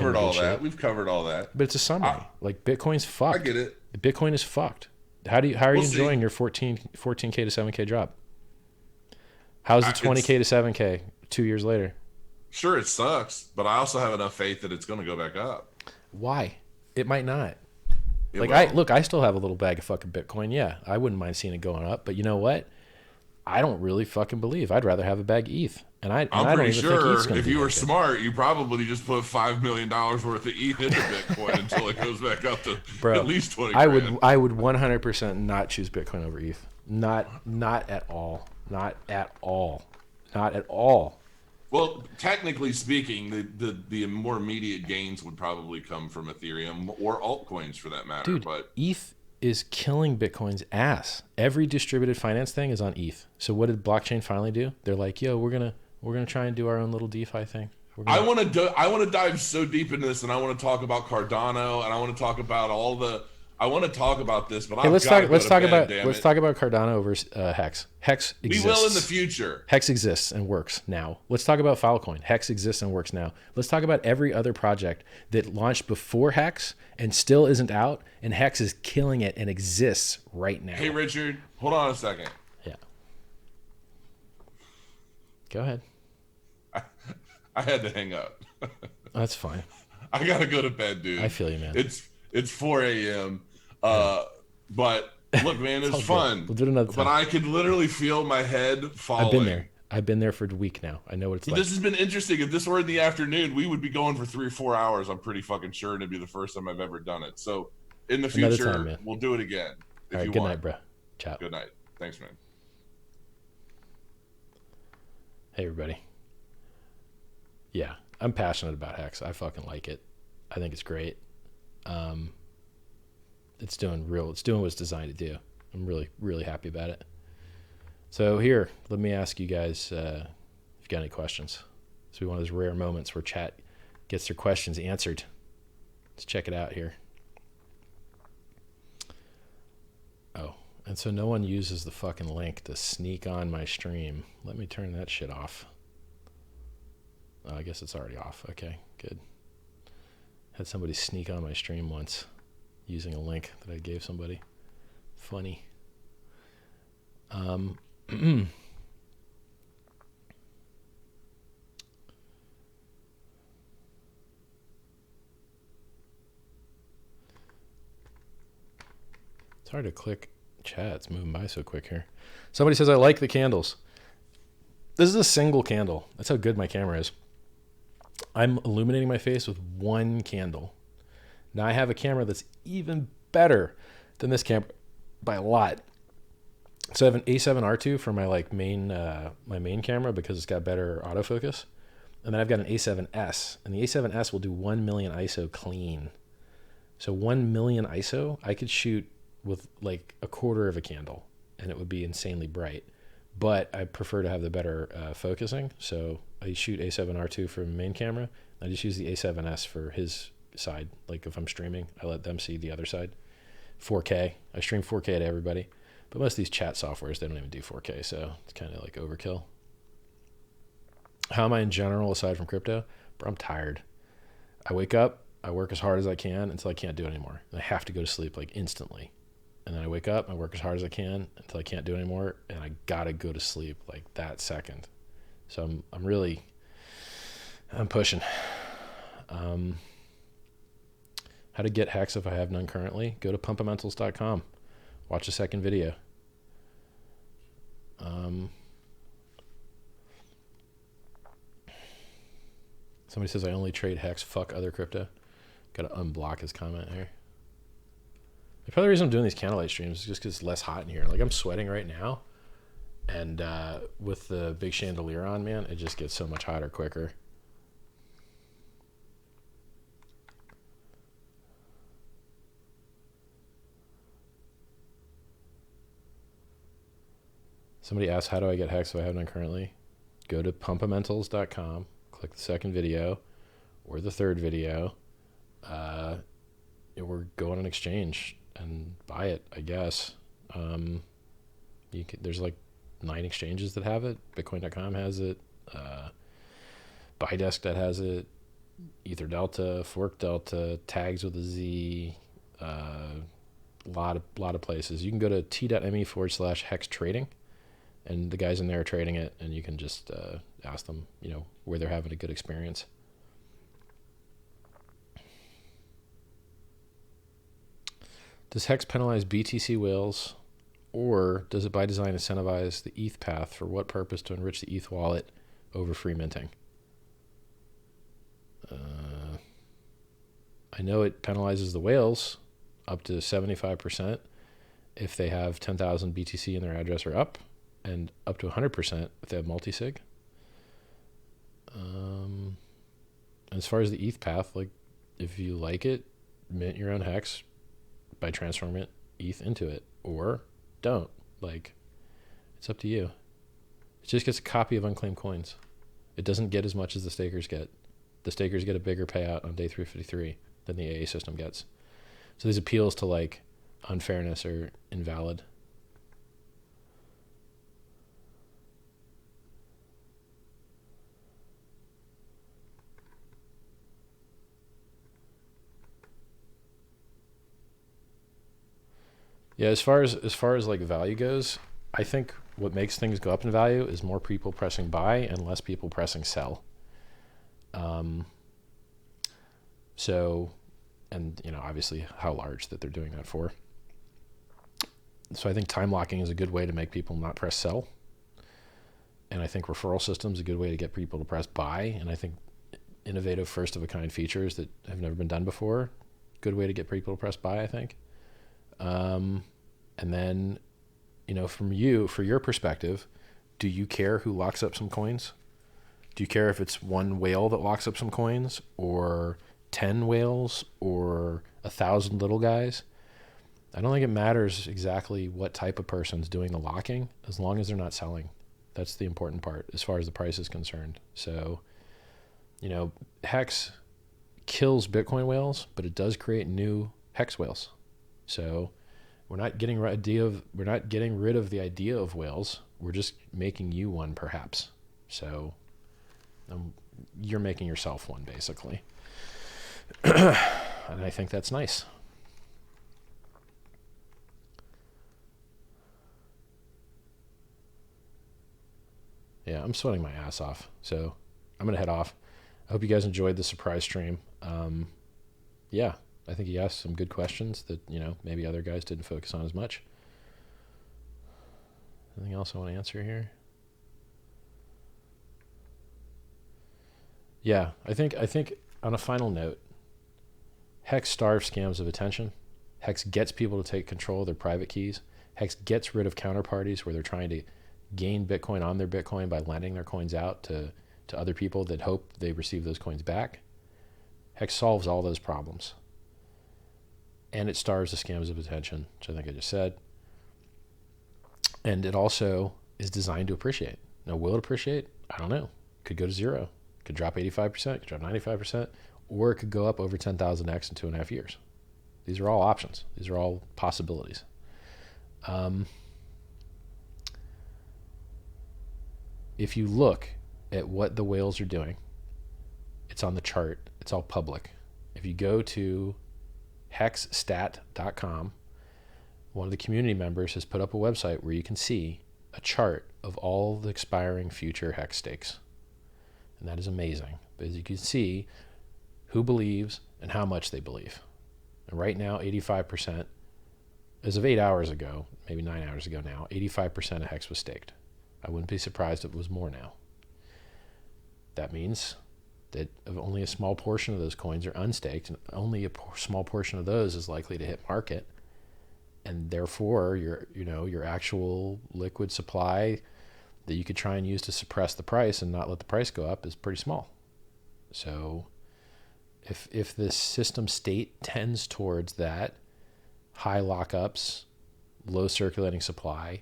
covered all that. But it's a summary. Like, Bitcoin's fucked. I get it. Bitcoin is fucked. How are you enjoying your 14K to 7K drop? How's the 20K to 7K 2 years later? Sure, it sucks, but I also have enough faith that it's going to go back up. Why? It might not. It I still have a little bag of fucking Bitcoin. Yeah, I wouldn't mind seeing it going up, but you know what? I don't really fucking believe. I'd rather have a bag of ETH. I'm pretty sure if you were smart, you probably just put $5 million worth of ETH into Bitcoin until it goes back up to at least 20 grand. I would 100% not choose Bitcoin over ETH. Not at all. Not at all. Not at all. Well, technically speaking, the more immediate gains would probably come from Ethereum or altcoins for that matter. Dude, but ETH is killing Bitcoin's ass. Every distributed finance thing is on ETH. So what did blockchain finally do? They're like, yo, we're gonna try and do our own little DeFi thing. I want to dive so deep into this, and I want to talk about Cardano, and I want to talk about I want to talk about this, but let's talk about Cardano versus HEX. HEX exists. We will in the future. HEX exists and works now. Let's talk about Filecoin. HEX exists and works now. Let's talk about every other project that launched before HEX and still isn't out, and HEX is killing it and exists right now. Hey, Richard, hold on a second. Yeah. Go ahead. I had to hang up. That's fine. I gotta go to bed, dude. I feel you, man. It's 4 a.m. But look, man, it's fun. We'll do it another time. But I could literally feel my head falling. I've been there for a week now. I know what it's But like. this has been interesting. If this were in the afternoon, we would be going for 3 or 4 hours. I'm pretty fucking sure, and it'd be the first time I've ever done it. So in the Another time, future, man. we'll do it again All if right, you good want. night, bro. Ciao. Good night. Thanks, man. Hey, everybody. Yeah, I'm passionate about Hex. I fucking like it. I think it's great. It's doing what it's designed to do. I'm really, really happy about it. So here, let me ask you guys if you got any questions. This will be one of those rare moments where chat gets their questions answered. Let's check it out here. Oh, and so no one uses the fucking link to sneak on my stream. Let me turn that shit off. Oh, I guess it's already off. Okay, good. Had somebody sneak on my stream once using a link that I gave somebody. Funny. It's hard to click chat. It's moving by so quick here. Somebody says, I like the candles. This is a single candle. That's how good my camera is. I'm illuminating my face with one candle. Now I have a camera that's even better than this camera by a lot. So I have an A7R2 for my main camera because it's got better autofocus. And then I've got an A7S, and the A7S will do 1 million ISO clean. So 1 million ISO, I could shoot with like a quarter of a candle and it would be insanely bright. But I prefer to have the better focusing. So I shoot A7R2 for the main camera. I just use the A7S for his side. Like if I'm streaming, I let them see the other side. 4K. I stream 4K to everybody. But most of these chat softwares, they don't even do 4K. So it's kind of like overkill. How am I in general aside from crypto? Bro, I'm tired. I wake up, I work as hard as I can until I can't do it anymore. And I have to go to sleep like instantly. And then I wake up, I work as hard as I can until I can't do it anymore, and I gotta go to sleep like that second. So I'm pushing. How to get HEX if I have none currently? Go to pumpamentals.com. Watch the second video. Somebody says I only trade HEX. Fuck other crypto. Gotta unblock his comment here. The probably reason I'm doing these candlelight streams is just because it's less hot in here. Like I'm sweating right now, and with the big chandelier on, man, it just gets so much hotter quicker. Somebody asked, how do I get HEX if I have none currently? Go to pumpamentals.com, click the second video or the third video. Or go on an exchange and buy it, I guess. There's like 9 exchanges that have it. Bitcoin.com has it. Buydesk that has it. Ether Delta, Fork Delta, Tags with a Z. A lot of places. You can go to t.me/hex trading, and the guys in there are trading it, and you can just ask them, where they're having a good experience. Does HEX penalize BTC whales, or does it by design incentivize the ETH path? For what purpose? To enrich the ETH wallet over free minting. I know it penalizes the whales up to 75% if they have 10,000 BTC in their address or up, and up to 100% if they have multi-sig. As far as the ETH path, like if you like it, mint your own HEX by transforming ETH into it, or don't. Like, it's up to you. It just gets a copy of unclaimed coins. It doesn't get as much as the stakers get. The stakers get a bigger payout on day 353 than the AA system gets. So these appeals to like unfairness are invalid. Yeah, as far as like value goes, I think what makes things go up in value is more people pressing buy and less people pressing sell. So, and obviously how large that they're doing that for. So I think time locking is a good way to make people not press sell. And I think referral systems is a good way to get people to press buy. And I think innovative first of a kind features that have never been done before, good way to get people to press buy, I think. And then, for your perspective, do you care who locks up some coins? Do you care if it's one whale that locks up some coins, or 10 whales, or 1,000 little guys? I don't think it matters exactly what type of person's doing the locking, as long as they're not selling. That's the important part as far as the price is concerned. So, HEX kills Bitcoin whales, but it does create new HEX whales. So we're not getting rid of the idea of whales. We're just making you one, perhaps. So you're making yourself one, basically. And I think that's nice. Yeah, I'm sweating my ass off. So I'm going to head off. I hope you guys enjoyed the surprise stream. Yeah, I think he asked some good questions that, maybe other guys didn't focus on as much. Anything else I want to answer here? Yeah, I think on a final note, HEX starves scams of attention. HEX gets people to take control of their private keys. HEX gets rid of counterparties where they're trying to gain Bitcoin on their Bitcoin by lending their coins out to other people that hope they receive those coins back. HEX solves all those problems. And it starves the scams of attention, which I think I just said. And it also is designed to appreciate. Now, will it appreciate? I don't know. Could go to 0. Could drop 85%, could drop 95%, or it could go up over 10,000x in 2.5 years. These are all options. These are all possibilities. If you look at what the whales are doing, it's on the chart. It's all public. If you go to hexstat.com, one of the community members has put up a website where you can see a chart of all the expiring future HEX stakes. And that is amazing, because you can see who believes and how much they believe. And right now, 85%, as of 8 hours ago, maybe 9 hours ago now, 85% of HEX was staked. I wouldn't be surprised if it was more now. That means that only a small portion of those coins are unstaked, and only a small portion of those is likely to hit market. And therefore, your actual liquid supply that you could try and use to suppress the price and not let the price go up is pretty small. So if this system state tends towards that, high lockups, low circulating supply,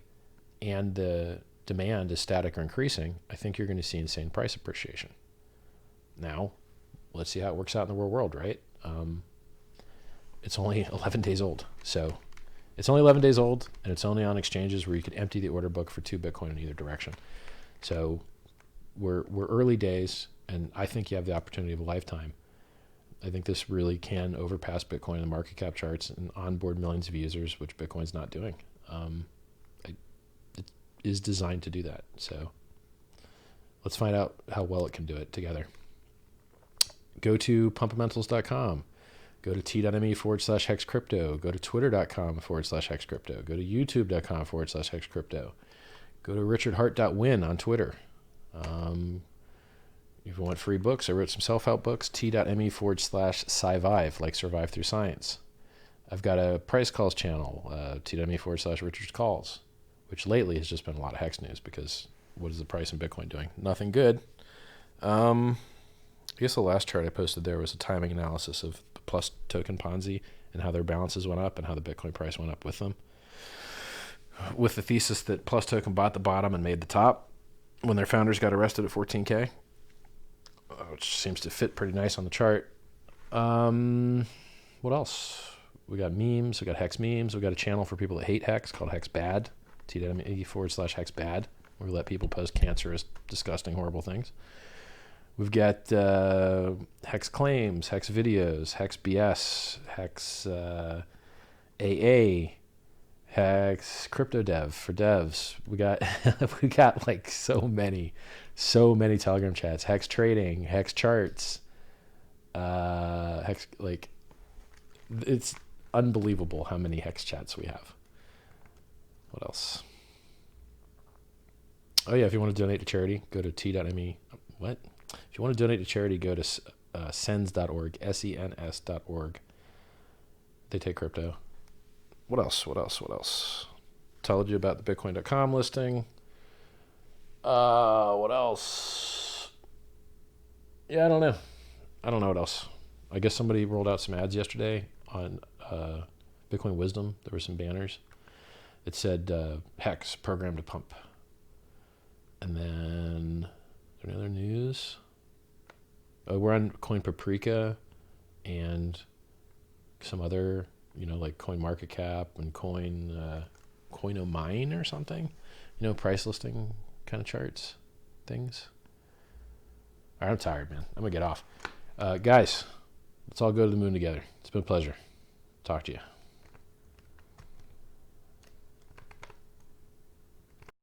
and the demand is static or increasing, I think you're going to see insane price appreciation. Now, let's see how it works out in the real world, right? It's only 11 days old. So it's only 11 days old, and it's only on exchanges where you can empty the order book for 2 Bitcoin in either direction. So we're early days, and I think you have the opportunity of a lifetime. I think this really can overpass Bitcoin in the market cap charts and onboard millions of users, which Bitcoin's not doing. It is designed to do that. So let's find out how well it can do it together. Go to pumpamentals.com. Go to t.me/hex crypto. Go to twitter.com/hex crypto. Go to youtube.com/hex crypto. Go to richardheart.win on Twitter. If you want free books, I wrote some self-help books, t.me/scivive, like Survive Through Science. I've got a price calls channel, t.me/Richard's Calls, which lately has just been a lot of HEX news, because what is the price in Bitcoin doing? Nothing good. I guess the last chart I posted there was a timing analysis of the Plus token Ponzi and how their balances went up and how the Bitcoin price went up with them, with the thesis that Plus token bought the bottom and made the top when their founders got arrested at 14K, which seems to fit pretty nice on the chart. What else? We got memes. We got HEX memes. We got a channel for people that hate HEX called HEX Bad, t.me/HEX Bad, where we let people post cancerous, disgusting, horrible things. We've got HEX claims, HEX videos, HEX BS, HEX AA, HEX crypto dev for devs. We got like so many Telegram chats. HEX trading, HEX charts, HEX, like, it's unbelievable how many HEX chats we have. What else? Oh yeah, if you want to donate to charity, go to t.me. What? If you want to donate to charity, go to sens.org, sens.org. They take crypto. What else? Told you about the Bitcoin.com listing. What else? Yeah, I don't know. I don't know what else. I guess somebody rolled out some ads yesterday on Bitcoin Wisdom. There were some banners. It said HEX program to pump. And then, is there any other news? We're on Coin Paprika and some other, like Coin Market Cap and Coinomine or something. Price listing kind of charts, things. All right, I'm tired, man. I'm going to get off. Guys, let's all go to the moon together. It's been a pleasure. Talk to you.